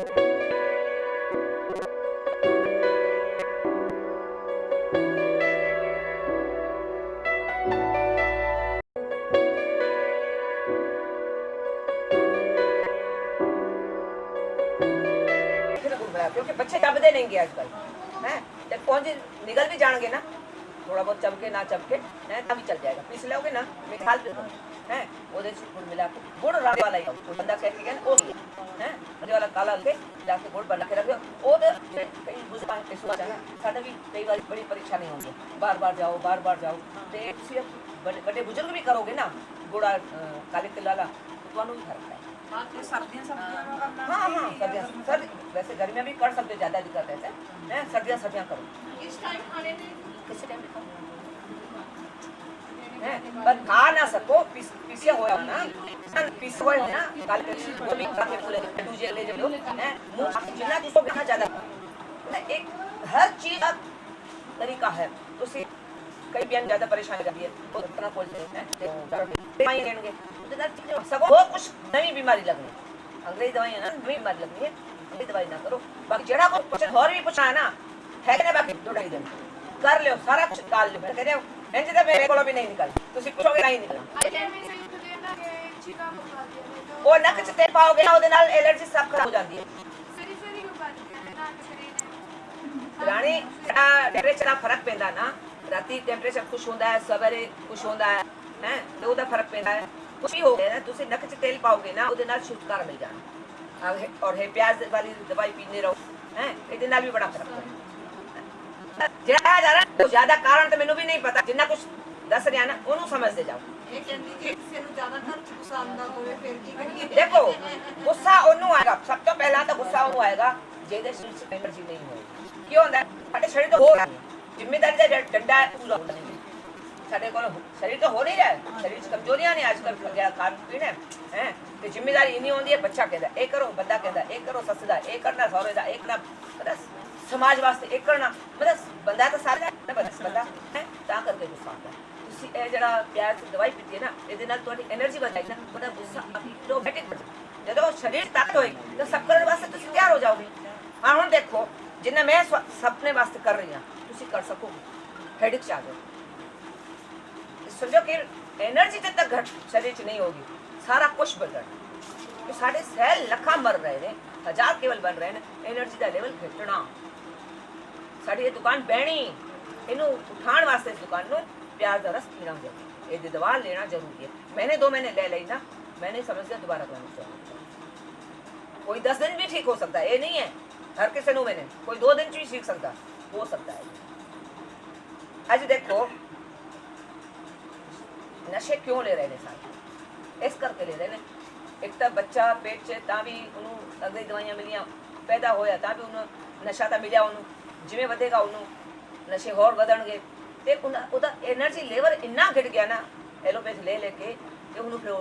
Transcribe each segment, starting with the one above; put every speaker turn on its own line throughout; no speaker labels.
क्योंकि बच्चे चबदे नहीं आजकल हैं, जब पहुंच निगल भी जाएंगे ना, थोड़ा बहुत चमके ना चमके है तभी चल जाएगा। पीस लोगे ना मिठाल पे है ओदे से गुड़ मिला के गुड़ रात वाला ही बंदा कह के ओ है रात वाला काला ले जाके गुड़ बना के रखो ओ कई बुजुर्ग के सुबह जाना साडा भी कई बार बड़ी परेशानी होती है, बार-बार जाओ ते सिर्फ बड़े बुजुर्ग भी करोगे ना गुड़ा काले तिल वाला ਤੁਹਾਨੂੰ भी फर्क है।
बाकी सर्दियां सर्दियां
हाँ सर्दियाँ सर्दी वैसे गर्मियाँ भी कर सकते, ज़्यादा दिक्कत है सर्दियाँ करो
इस टाइम खाने में
किसी टाइम भी खाओ हैं, पर खा ना सको पीसे होया ना पीसे होया ना काल पे वो भी खा के पूरे दूजे ले जो हैं मुंह जितना जिसको कितना ज़्यादा एक हर चीज़ का तरीका है, तो उसे कई भी ज़्यादा परेशानी रहती है वो इतना बोलते हैं दवाई लेंगे सब बहुत कुछ नई बीमारी लगनी, अंग्रेजी दवाई है ना नई बीमारी लगनी है, अंग्रेजी दवाई ना करो। बाकी जड़ा को क्वेश्चन और भी पूछना है ना है कि नहीं, बाकी दो ढाई दिन कर लो सारा कुछ निकाल लो। मैं कह रहा हूं इंज तो मेरे को भी नहीं निकल तुसी पूछोगे नहीं निकलना ਉਹ ਨੱਕ ਚ ਤੇਲ ਪਾਓਗੇ ਨਾ ਉਹਦੇ ਨਾਲ ਐਲਰਜੀ ਸਭ ਖਰਾਬ ਹੋ ਜਾਂਦੀ ਹੈ। ਰਾਣੀ ਟੈਂਪਰੇਚਰ ਦਾ ਫਰਕ ਪੈਂਦਾ ਨਾ, ਰਾਤੀ ਟੈਂਪਰੇਚਰ ਕੁਛ ਹੁੰਦਾ ਹੈ ਸਵੇਰੇ ਕੁਛ ਹੁੰਦਾ ਹੈ ਹੈ ਤੇ ਉਹਦਾ ਫਰਕ ਪੈਂਦਾ ਹੈ। ਕੁਛ ਵੀ ਹੋ ਗਿਆ ਨਾ ਤੁਸੀਂ ਨੱਕ ਚ ਤੇਲ ਪਾਓਗੇ ਨਾ ਉਹਦੇ ਨਾਲ ਛੁਟਕਾਰਾ ਮਿਲ ਜਾਣਾ। ਔਰ ਇਹ ਪਿਆਜ਼ ਵਾਲੀ ਦਵਾਈ ਪੀਂਦੇ ਰਹੋ ਹੈ ਇਹਦੇ ਨਾਲ ਵੀ ਬੜਾ ਫਰਕ ਪੈਂਦਾ। ਜਿਹੜਾ ਜ਼ਿਆਦਾ ਜ਼ਿਆਦਾ ਕਾਰਨ ਤਾਂ ਮੈਨੂੰ ਵੀ ਨਹੀਂ ਪਤਾ, ਜਿੰਨਾ ਕੁਛ ਦੱਸ ਰਿਹਾ ਨਾ ਉਹਨੂੰ ਸਮਝਦੇ ਜਾਓ।
ਇਹ ਕਹਿੰਦੀ ਕਿ ਕਿਸੇ ਨੂੰ ਜ਼ਿਆਦਾ ਘਰ ਚ ਗੁੱਸਾ ਆਉਂਦਾ ਹੋਵੇ ਫਿਰ ਕੀ ਕਰੀਏ?
ਦੇਖੋ ਗੁੱਸਾ ਉਹਨੂੰ ਆਏਗਾ, ਸਭ ਤੋਂ ਪਹਿਲਾਂ ਤਾਂ ਗੁੱਸਾ ਉਹਨੂੰ ਆਏਗਾ ਜਿਹਦੇ ਸਰੀਰ ਚ ਐਨਰਜੀ ਨਹੀਂ ਹੋਏਗੀ। ਕੀ ਹੁੰਦਾ ਸਾਡੇ ਸਰੀਰ ਤੋਂ ਹੋ ਜ਼ਿੰਮੇਦਾਰੀ ਦਾ ਡੰਡਾ ਪੂਰਾ ਹੁੰਦਾ ਨਹੀਂ ਸਾਡੇ ਕੋਲ ਸਰੀਰ ਤੋਂ ਹੋ ਨਹੀਂ ਰਿਹਾ, ਸਰੀਰ ਚ ਕਮਜ਼ੋਰੀਆਂ ਨੇ ਅੱਜ ਕੱਲ੍ਹ ਖਾਣ ਪੀਣ ਹੈ ਤੇ ਜ਼ਿੰਮੇਦਾਰੀ ਇੰਨੀ ਹੁੰਦੀ ਹੈ। ਬੱਚਾ ਕਹਿੰਦਾ ਇਹ ਕਰੋ, ਬੰਦਾ ਕਹਿੰਦਾ ਇਹ ਕਰੋ, ਸੱਸ ਦਾ ਇਹ ਕਰਨਾ, ਸਹੁਰੇ ਦਾ ਇਹ ਕਰਨਾ, ਮਤਲਬ ਸਮਾਜ ਵਾਸਤੇ ਇਹ ਕਰਨਾ, ਮਤਲਬ ਬੰਦਾ ਤਾਂ ਸਾਰਾ ਬੰਦਾ ਹੈ ਤਾਂ ਕਰਕੇ ਗੁੱਸਾ ਆਉਂਦਾ। ਤੁਸੀਂ ਇਹ ਜਿਹੜਾ ਪਿਆਰ ਦੀ ਦਵਾਈ ਪੀਤੀ ਹੈ ਨਾ ਇਹਦੇ ਨਾਲ ਤੁਹਾਡੀ એનર્ਜੀ ਵਧਾਈ ਨਾ ਉਹਦਾ ਗੁੱਸਾ ਆਟੋਮੈਟਿਕ ਬਣ ਜਾਂਦਾ। ਜਦੋਂ ਸਰੀਰ ਤਾਕਤ ਹੋਏਗੀ ਤਾਂ ਸਭ ਕਰਨ ਵਾਸਤੇ ਤੁਸੀਂ ਤਿਆਰ ਹੋ ਜਾਓਗੇ। ਹਾਂ ਹੁਣ ਦੇਖੋ ਜਿੰਨਾ ਮੈਂ ਸੁਪਨੇ ਵਾਸਤੇ ਕਰ ਰਹੀ ਹਾਂ ਤੁਸੀਂ ਕਰ ਸਕੋਗੇ। ਹੈਡਿਕ ਚ ਆ ਜਾਓ समझो कि एनर्जी जब तक घट शरीर च नहीं होगी सारा कुछ बदल तो साढ़े सैल लखा मर रहे हैं, हजार केवल बन रहे हैं, एनर्जी का लेवल घटना। साड़ी ये दुकान बहनी इनू उठाने वास्ते इस दुकान में प्यार का रस पीना जरूरी, ये दवा लेना जरूरी है। मैंने 2 महीने ले ली ना, मैंने समझ लिया दोबारा करना चाहिए। कोई 10 दिन भी ठीक हो सकता है, ये नहीं है हर किसी को मैंने कोई 2 दिन भी सीख सकता हो सकता है। आज देखो नशे क्यों ले रहे हैं सारे, इस करके ले रहे हैं। एक तो बच्चा पेट च तां भी उन्होंने अंग्रेजी दवाइयां मिलियां, पैदा होया तां भी उन्होंने नशा तो मिलिया, उन्होंने जिमें वधेगा उन्होंने नशे होर वधणगे ते उहदा एनर्जी लेवल इन्ना घट गया ना एलोपैथ ले लेके ते उन्होंने फिर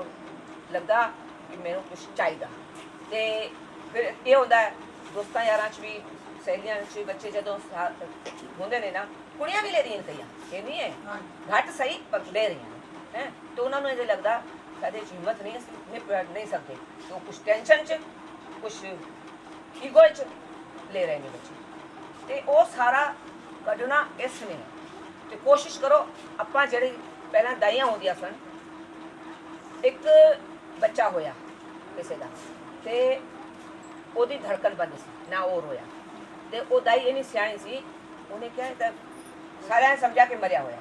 लगदा कि मैनूं कुछ चाहिदा। ते फिर ये होंदा है दोस्तां यारां च भी सहेलियां च बच्चे जदों होंदे ने ना कुड़ियां भी ले रही कई, ये नहीं है घट सही पर ले रही हैं तो उन्होंने ये लगता साढ़े हिम्मत नहीं सकते तो कुछ टेंशन च कुछ ईगो च ले रहे हैं बच्चे तो वो सारा कढ़ना इसने तो कोशिश करो। अपा जी पहला दाइयां होंदियां सन, एक बच्चा होया किसी का तो ओदी धड़कन बंद सी ना वो रोया तो वो दाई इन्नी सियाणी सी उन्हें क्या है सारे समझा के मरिया होया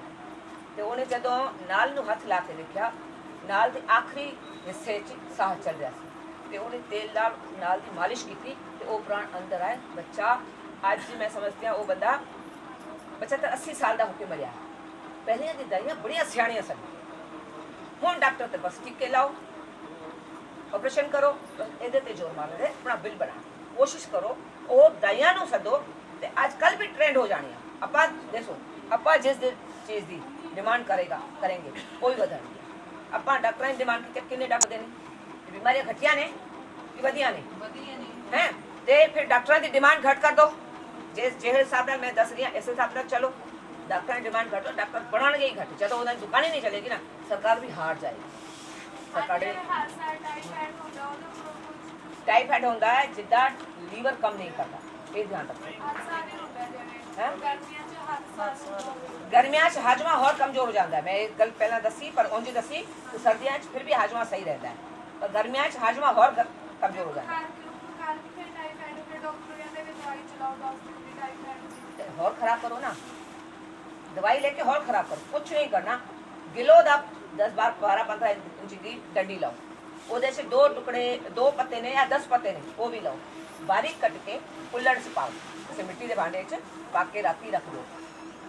तो उन्हें जदों नाल नूं हथ ला के देखा नाल दे आखिरी हिस्से च साह चल रहा तो उन्हें तेल नाल दी मालिश की तो वो प्राण अंदर आए। बच्चा अज मैं समझती हाँ वो बंदा बच्चा तो 80 साल का होकर मरिया। पहलियां दी दाइयां बड़िया सियाणियां सन, हुण डॉक्टर ते बस टिक्के लाओ ऑपरेशन करो इहदे ते जोर मार रहे अपना बिल बना कोशिश करो। वो दाइयां नूं सदो ते अजकल भी ट्रेंड हो जानी है। आपां दसो आपां जिस चीज़ की डिमांड करेंगे कोई वधा नहीं। आपां डॉक्टरां की डिमांड की किन्ने डॉक्टर ने बीमारियां घटिया ने कि वधिया ने हैं ते फिर डॉक्टरां की डिमांड घट कर दो जिस हिसाब नाल मैं दस रही इस हिसाब नाल चलो। डॉक्टरां की डिमांड घटो डॉक्टर बनाने ही घट जो उन्होंने दुकान ही नहीं चलेगी ना सरकार भी हार जाएगी। सरकार ਟਾਈਫਾਇਡ ਹੁੰਦਾ ਹੈ ਜਿੱਦਾਂ ਲੀਵਰ ਕੰਮ ਨਹੀਂ ਕਰਦਾ, ਇਹ ਧਿਆਨ ਰੱਖੋ। ਹੈਂ? ਗਰਮੀਆਂ 'ਚ ਹਾਜਮਾ ਹੋਰ ਕਮਜ਼ੋਰ ਹੋ ਜਾਂਦਾ ਹੈ। ਮੈਂ ਇਹ ਗੱਲ ਪਹਿਲਾਂ ਦੱਸੀ, ਪਰ ਉਂਝ ਦੱਸੀ ਕਿ ਸਰਦੀਆਂ 'ਚ ਫਿਰ ਵੀ ਹਾਜਮਾ ਸਹੀ ਰਹਿੰਦਾ ਹੈ, ਪਰ ਗਰਮੀਆਂ 'ਚ ਹਾਜਮਾ ਹੋਰ ਕਮਜ਼ੋਰ ਹੋ ਜਾਂਦਾ ਹੈ। ਤੇ ਹੋਰ ਖਰਾਬ ਕਰੋ ਨਾ, ਦਵਾਈ लेके ਹੋਰ ਖਰਾਬ ਕਰੋ, ਕੁਛ ਨਹੀਂ ਕਰਨਾ। ਗਿਲੋ ਦਾ 10 12 15 ਇੰਚ ਦੀ ਡੰਡੀ ਲਾਓ, ਉਹਦੇ 'ਚ 2 ਟੁਕੜੇ 2 ਪੱਤੇ ਨੇ ਜਾਂ 10 ਪੱਤੇ ਨੇ, ਉਹ ਵੀ ਲਾਓ, ਬਾਰੀਕ ਕੱਟ ਕੇ ਕੁੱਲੜ 'ਚ ਪਾਓ, ਕਿਸੇ ਮਿੱਟੀ ਦੇ ਭਾਂਡੇ 'ਚ ਪਾ ਕੇ ਰਾਤੀ ਰੱਖ ਦਿਓ।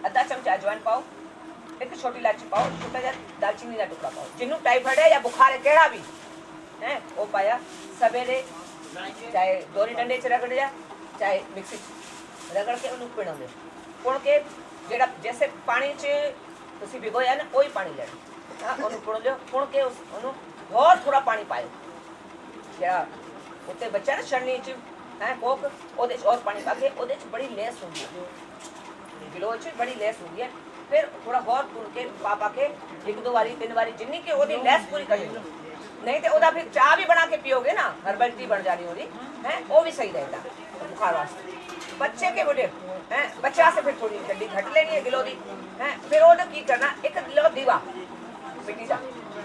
ਅੱਧਾ ਚਮਚਾ ਅਜਵਾਇਣ ਪਾਓ, ਇੱਕ ਛੋਟੀ ਇਲਾਇਚੀ ਪਾਓ, ਛੋਟਾ ਜਿਹਾ ਦਾਲਚੀਨੀ ਦਾ ਟੁਕੜਾ ਪਾਓ। ਜਿਹਨੂੰ ਟਾਈਫਾਇਡ ਹੈ ਜਾਂ ਬੁਖਾਰ ਹੈ ਕਿਹੜਾ ਵੀ ਹੈ ਉਹ ਪਾਇਆ, ਸਵੇਰੇ ਚਾਹੇ ਦੋਰੀ ਡੰਡੇ 'ਚ ਰਗੜ ਜਾ, ਚਾਹੇ ਮਿਕਸੀ 'ਚ ਰਗੜ ਕੇ ਉਹਨੂੰ ਪਿਣੋ ਦਿਓ। ਪੁਣ ਕੇ ਜਿਹੜਾ ਜੈਸੇ ਪਾਣੀ 'ਚ ਤੁਸੀਂ ਭਿਗੋਇਆ ਨਾ ਉਹੀ ਪਾਣੀ ਲੈਣਾ, ਹਾਂ ਉਹਨੂੰ ਪੁਣ ਲਿਓ। ਪੁਣ ਕੇ ਉਹਨੂੰ ਹੋਰ ਥੋੜਾ ਪਾਣੀ ਪਾਇਓ, ਜਿਹੜਾ ਉੱਤੇ ਬੱਚਾ ਨਾ ਛੜਨੀ 'ਚ ਹੈ ਕੋਕ, ਉਹਦੇ 'ਚ ਹੋਰ ਪਾਣੀ ਪਾ ਕੇ ਉਹਦੇ 'ਚ ਬੜੀ ਲੇਸ ਹੁੰਦੀ ਹੈ, ਗਿਲੋ 'ਚ ਬੜੀ ਲੇਸ ਹੁੰਦੀ ਹੈ। ਫਿਰ ਥੋੜਾ ਹੋਰ ਪੁਣ ਕੇ ਪਾ ਕੇ 1-2 ਵਾਰੀ 3 ਵਾਰੀ ਜਿੰਨੀ ਕਿ ਉਹਦੀ ਲੇਸ ਪੂਰੀ ਕਰ ਲਿਓ। नहीं तो ਉਹਦਾ फिर चाह भी बना के पियोगे ना, हर्बल टी बन जानी होगी है, वो भी सही रहता बुखार वास्ते। बच्चे के बुढ़े हैं बच्चा से फिर थोड़ी गड्डी घट लेनी है गिलो दी है। फिर ਉਹਨੂੰ ਕੀ ਕਰਨਾ, ਇੱਕ लो दीवा मिट्टी का,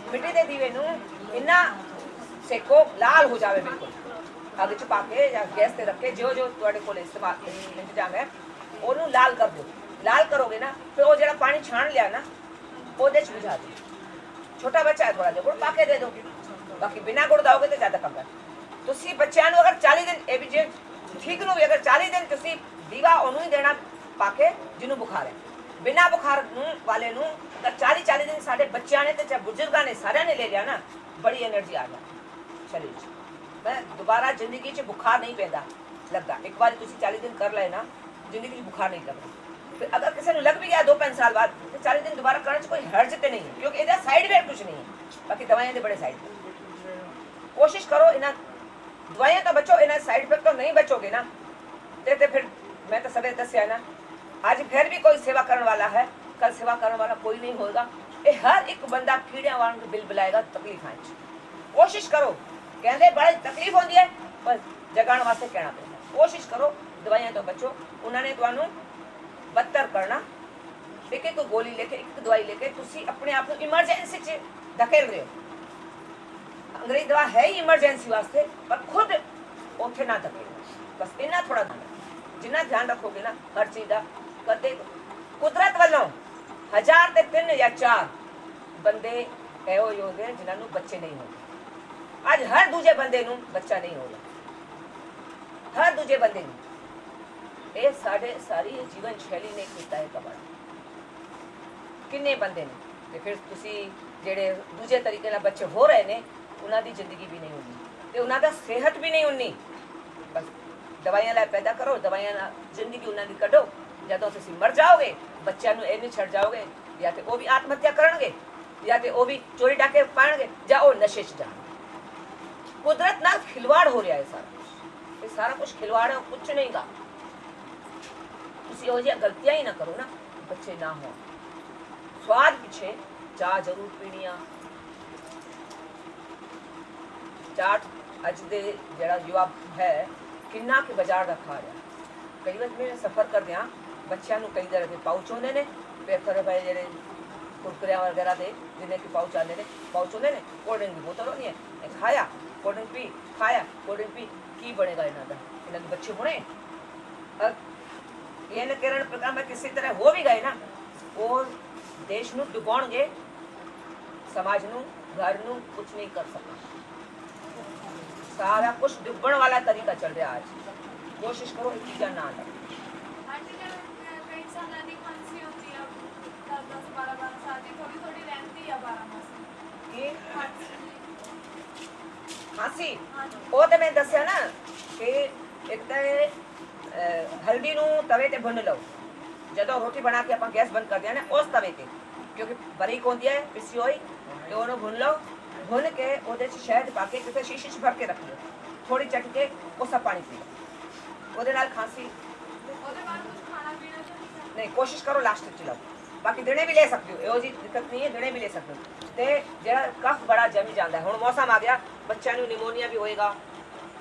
मिट्टी ਦੇ ਦੀਵੇ ਨੂੰ ਇੰਨਾ ਸੇਕੋ ਲਾਲ ਹੋ ਜਾਵੇ ਬਿਲਕੁਲ, ਅੱਗ 'ਚ ਪਾ ਕੇ ਜਾਂ ਗੈਸ ਤੇ ਰੱਖ ਕੇ ਜੋ ਤੁਹਾਡੇ ਕੋਲ ਇੰਤਜ਼ਾਮ ਹੈ ਉਹਨੂੰ ਲਾਲ ਕਰ ਦਿਓ। ਲਾਲ ਕਰੋਗੇ ਨਾ ਫਿਰ ਉਹ ਜਿਹੜਾ ਪਾਣੀ ਛਾਣ ਲਿਆ ਨਾ ਉਹਦੇ 'ਚ ਬੁਝਾ ਦਿਓ। ਛੋਟਾ ਬੱਚਾ ਹੈ ਥੋੜਾ ਜਿਹਾ ਗੁੜ ਪਾ ਕੇ ਦੇ ਦਿਓ, ਬਾਕੀ ਬਿਨਾ ਗੁੜ ਦਾਓਗੇ ਤਾਂ ਜ਼ਿਆਦਾ ਕੰਮ ਹੈ। ਤੁਸੀਂ ਬੱਚਿਆਂ ਨੂੰ ਅਗਰ 40 ਦਿਨ ਇਹ ਵੀ ਜੇ ਠੀਕ ਨੂੰ ਵੀ ਅਗਰ 40 ਦਿਨ ਤੁਸੀਂ ਦੀਵਾ ਉਹਨੂੰ ਹੀ ਦੇਣਾ ਪਾ ਕੇ ਜਿਹਨੂੰ ਬੁਖਾਰ ਹੈ। ਬਿਨਾ ਬੁਖਾਰ ਨੂੰ ਵਾਲੇ ਨੂੰ ਅਗਰ 40 ਦਿਨ ਸਾਡੇ ਬੱਚਿਆਂ ਨੇ ਤੇ ਚਾਹੇ ਬਜ਼ੁਰਗਾਂ ਨੇ ਸਾਰਿਆਂ ਨੇ ਲੈ ਲਿਆ ਨਾ, ਬੜੀ એનર્ਜੀ ਆ ਜਾਂਦੀ ਸਰੀਰ 'ਚ। ਮੈਂ ਦੁਬਾਰਾ ਜ਼ਿੰਦਗੀ 'ਚ ਬੁਖਾਰ ਨਹੀਂ ਪੈਂਦਾ ਲੱਗਦਾ। ਇੱਕ ਵਾਰੀ ਤੁਸੀਂ 40 ਦਿਨ ਕਰ ਲਏ ਨਾ, ਜ਼ਿੰਦਗੀ 'ਚ ਬੁਖਾਰ ਨਹੀਂ ਲੱਗਦਾ। ਫਿਰ ਅਗਰ ਕਿਸੇ ਨੂੰ ਲੱਗ ਵੀ ਗਿਆ 2-5 ਸਾਲ ਬਾਅਦ ਤੇ 40 ਦਿਨ ਦੁਬਾਰਾ ਕਰਨ 'ਚ ਕੋਈ ਹਰਜ ਤੇ ਨਹੀਂ ਹੈ, ਕਿਉਂਕਿ ਇਹਦਾ ਸਾਈਡ ਇਫੈਕਟ ਕੁਝ ਨਹੀਂ ਹੈ। ਬਾਕੀ ਦਵਾਈਆਂ ਦੇ ਬੜੇ ਸਾਈਡ ਇਫੈਕਟ। ਕੋਸ਼ਿਸ਼ ਕਰੋ ਇਹਨਾਂ ਦਵਾਈਆਂ ਤੋਂ ਬਚੋ, ਇਹਨਾਂ ਸਾਈਡ ਇਫੈਕਟ ਤੋਂ ਨਹੀਂ ਬਚੋਗੇ ਨਾ ਤੇ ਫਿਰ ਮੈਂ ਤਾਂ ਸਵੇਰੇ ਦੱਸਿਆ ਨਾ, ਅੱਜ ਫਿਰ ਵੀ ਕੋਈ ਸੇਵਾ ਕਰਨ ਵਾਲਾ ਹੈ, ਕੱਲ ਸੇਵਾ ਕਰਨ ਵਾਲਾ ਕੋਈ ਨਹੀਂ ਹੋਏਗਾ। ਇਹ ਹਰ ਇੱਕ ਬੰਦਾ ਕੀੜਿਆਂ ਵਾਂਗ ਬਿਲ ਬੁਲਾਏਗਾ ਤਕਲੀਫਾਂ 'ਚ। ਕੋਸ਼ਿਸ਼ ਕਰੋ, ਕਹਿੰਦੇ ਬੜੀ ਤਕਲੀਫ ਹੁੰਦੀ ਹੈ ਪਰ ਜਗਾਉਣ ਵਾਸਤੇ ਕਹਿਣਾ ਪੈਂਦਾ। ਕੋਸ਼ਿਸ਼ ਕਰੋ ਦਵਾਈਆਂ ਤੋਂ ਬਚੋ। ਉਹਨਾਂ ਨੇ ਤੁਹਾਨੂੰ ਬੱਤਰ ਕਰਨਾ, ਇੱਕ ਗੋਲੀ ਲੈ ਕੇ ਇੱਕ ਦਵਾਈ ਲੈ ਕੇ ਤੁਸੀਂ ਆਪਣੇ ਆਪ ਨੂੰ ਇਮਰਜੈਂਸੀ 'ਚ ਧਕੇਲ ਰਹੇ ਹੋ। ਅੰਗਰੇਜ਼ੀ ਦਵਾ ਹੈ ਹੀ ਇਮਰਜੈਂਸੀ ਵਾਸਤੇ, ਪਰ ਖੁਦ ਉੱਥੇ ਨਾ ਧਕੇਲੋ। ਬਸ ਇੰਨਾ ਥੋੜਾ ਜਿੰਨਾ ਧਿਆਨ ਰੱਖੋਗੇ ਨਾ ਹਰ ਚੀਜ਼ ਦਾ। ਕਦੇ ਕੁਦਰਤ ਵੱਲੋਂ 1000 ਤੇ 3 ਜਾਂ 4 ਬੰਦੇ ਇਹੋ ਜਿਹੇ ਹੁੰਦੇ ਜਿਨ੍ਹਾਂ ਨੂੰ ਬੱਚੇ ਨਹੀਂ ਹੁੰਦੇ। ਅੱਜ ਹਰ ਦੂਜੇ ਬੰਦੇ ਨੂੰ ਬੱਚਾ ਨਹੀਂ ਹੋਗਾ, ਹਰ ਦੂਜੇ ਬੰਦੇ ਨੂੰ। ਇਹ ਸਾਡੇ ਸਾਰੀ ਜੀਵਨ ਸ਼ੈਲੀ ਨੇ ਕੀਤਾ ਹੈ ਕਬੜ। ਕਿੰਨੇ ਬੰਦੇ ਨੇ ਤੇ ਫਿਰ ਤੁਸੀਂ ਜਿਹੜੇ ਦੂਜੇ ਤਰੀਕੇ ਨਾਲ ਬੱਚੇ ਹੋ ਰਹੇ ਨੇ ਉਹਨਾਂ ਦੀ ਜ਼ਿੰਦਗੀ ਵੀ ਨਹੀਂ ਹੁੰਦੀ ਤੇ ਉਹਨਾਂ ਦਾ ਸਿਹਤ ਵੀ ਨਹੀਂ ਹੁੰਦੀ। ਬਸ ਦਵਾਈਆਂ ਲੈ ਪੈਦਾ ਕਰੋ, ਦਵਾਈਆਂ ਨਾਲ ਜ਼ਿੰਦਗੀ ਉਹਨਾਂ ਦੀ ਕੱਢੋ। ਜਦੋਂ ਤੁਸੀਂ ਮਰ ਜਾਓਗੇ ਬੱਚਿਆਂ ਨੂੰ ਇਹ ਨਹੀਂ ਛੱਡ ਜਾਓਗੇ, ਜਾਂ ਤੇ ਉਹ ਵੀ ਆਤਮ ਹੱਤਿਆ ਕਰਨਗੇ, ਜਾਂ ਤੇ ਉਹ ਵੀ ਚੋਰੀ ਡਾਕੇ ਪਾਣਗੇ, ਜਾਂ ਉਹ ਨਸ਼ੇ 'ਚ ਜਾਣਗੇ। ਕੁਦਰਤ ਨਾਲ ਖਿਲਵਾੜ ਹੋ ਰਿਹਾ ਹੈ ਸਾਰਾ ਕੁਛ। ਇਹ ਸਾਰਾ ਕੁਛ ਖਿਲਵਾੜ ਹੈ, ਕੁਛ ਨਹੀਂ ਗਾ। ਤੁਸੀਂ ਉਹ ਜਿਹੀਆਂ ਗਲਤੀਆਂ ਹੀ ਨਾ ਕਰੋ ਨਾ, ਬੱਚੇ ਨਾ ਹੋਣ। ਸਵਾਦ ਪਿੱਛੇ ਚਾਹ ਜ਼ਰੂਰ ਪੀਣੀ ਆ। ਚਾਟ ਅੱਜ ਦੇ ਜਿਹੜਾ ਯੁਵਾ ਹੈ ਕਿੰਨਾ ਕਿ ਬਾਜ਼ਾਰ ਦਾ ਖਾ ਰਿਹਾ। ਕਈ ਵਾਰ ਮੈਂ ਸਫ਼ਰ ਕਰਦਿਆਂ ਬੱਚਿਆਂ ਨੂੰ ਕਈ ਤਰ੍ਹਾਂ ਦੇ ਪਾਊਚ ਹੁੰਦੇ ਨੇ, ਪੇਪਰ ਪਏ ਜਿਹੜੇ ਕੁਰਕੁਰਿਆਂ ਵਗੈਰਾ ਦੇ ਜਿੰਨੇ ਕਿ ਪਾਊਚ ਆਉਂਦੇ ਨੇ, ਪਾਊਚ ਹੁੰਦੇ ਨੇ, ਕੋਲਡ ਡਰਿੰਕ ਦੀ ਬੋਤਲ ਹੁੰਦੀ ਹੈ, ਖਾਇਆ ਕੋਲਡ ਡਰਿੰਕ ਪੀ, ਖਾਇਆ ਕੋਲਡ ਡਰਿੰਕ ਪੀ। ਕੀ ਬਣੇਗਾ ਇਹਨਾਂ ਦਾ? ਇਹਨਾਂ ਦੇ ਬੱਚੇ ਹੋਣੇ ਇਹ ਕਿਰਨ ਪ੍ਰਕਾਰ ਮੈਂ ਕਿਸੇ ਤਰ੍ਹਾਂ ਹੋ ਵੀ ਗਏ ਨਾ, ਉਹ ਦੇਸ਼ ਨੂੰ ਡੁਬਾਉਣਗੇ, ਸਮਾਜ ਨੂੰ, ਘਰ ਨੂੰ ਕੁਝ ਨਹੀਂ ਕਰ ਸਕਦਾ। ਸਾਰਾ ਕੁਝ ਡੁੱਬਣ ਵਾਲਾ ਤਰੀਕਾ ਚੱਲ ਰਿਹਾ ਅੱਜ। ਕੋਸ਼ਿਸ਼ ਕਰੋ ਇਹ ਚੀਜ਼ਾਂ ਨਾ ਲਓ। ਖਾਂਸੀ ਉਹ ਤਾਂ ਮੈਂ ਦੱਸਿਆ ਨਾ ਕਿ ਇੱਕ ਤਾਂ ਹਲਦੀ ਨੂੰ ਤਵੇ ਤੇ ਭੁੰਨ ਲਓ। ਜਦੋਂ ਰੋਟੀ ਬਣਾ ਕੇ ਆਪਾਂ ਗੈਸ ਬੰਦ ਕਰਦੇ ਹਾਂ ਨਾ ਉਸ ਤਵੇ ਤੇ, ਕਿਉਂਕਿ ਬਰੀਕ ਹੁੰਦੀ ਹੈ ਪਿਸੀ ਹੋਈ, ਤੇ ਉਹਨੂੰ ਭੁੰਨ ਲਓ। ਭੁੰਨ ਕੇ ਉਹਦੇ 'ਚ ਸ਼ਹਿਦ ਪਾ ਕੇ ਕਿਸੇ ਸ਼ੀਸ਼ੇ 'ਚ ਭਰ ਕੇ ਰੱਖ ਲਓ, ਥੋੜੀ ਚੱਟ ਕੇ ਉਸਾ ਪਾਣੀ ਪੀ ਲਓ। ਉਹਦੇ ਨਾਲ ਖਾਂਸੀ ਨਹੀਂ, ਕੋਸ਼ਿਸ਼ ਕਰੋ ਲਾਸਟ 'ਚ ਲਓ। ਬਾਕੀ ਦਿਨੇ ਵੀ ਲੈ ਸਕਦੇ ਹੋ, ਇਹੋ ਜਿਹੀ ਦਿੱਕਤ ਨਹੀਂ ਹੈ, ਦਿਨੇ ਵੀ ਲੈ ਸਕਦੇ ਹੋ। ਤੇ ਜਿਹੜਾ ਕਫ ਬੜਾ ਜੰਮ ਜਾਂਦਾ, ਹੁਣ ਮੌਸਮ ਆ ਗਿਆ, ਬੱਚਿਆਂ ਨੂੰ ਨਿਮੋਨੀਆ ਵੀ ਹੋਏਗਾ,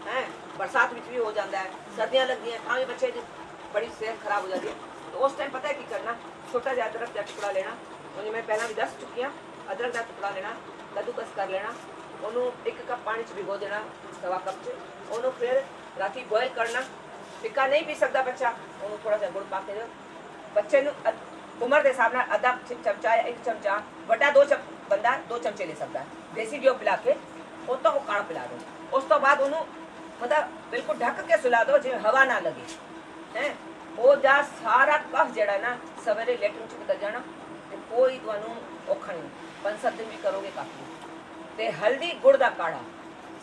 है बरसात में भी हो जाता है, सर्दियां लग गई भी बच्चे की बड़ी सेहत खराब हो जाती है। तो उस टाइम पता है की करना, छोटा जिहा अदरक का टुकड़ा लेना, उन्हें मैं पहला भी दस चुकी हाँ, अदरक का टुकड़ा लेना, कद्दूकस कर लेना, उन्होंने 1 कप पानी च भिगो देना, सवा कप च, उन्होंने फिर राती बॉयल करना। फिक्का नहीं पी सकता बच्चा, उन्होंने थोड़ा सा गुड़ पा के दो बच्चे उम्र के हिसाब से आधा चमचा या 1 चमचा, बड़ा 2 बंदा 2 चमचे ले सकता है, देसी घ्यो पिला के उस तो काढ़ा पिला दो। उस तो बाद उन्होंने मतलब बिल्कुल ढक के सुला दो जिवें हवा ना लगे है। वो जा सारा कफ जड़ा ना सवेरे लेटरिन च निकल जाना, ते कोई तुहानू औखा नहीं, 5-7 दिन भी करोगे काफी। ते हल्दी गुड़ का काढ़ा,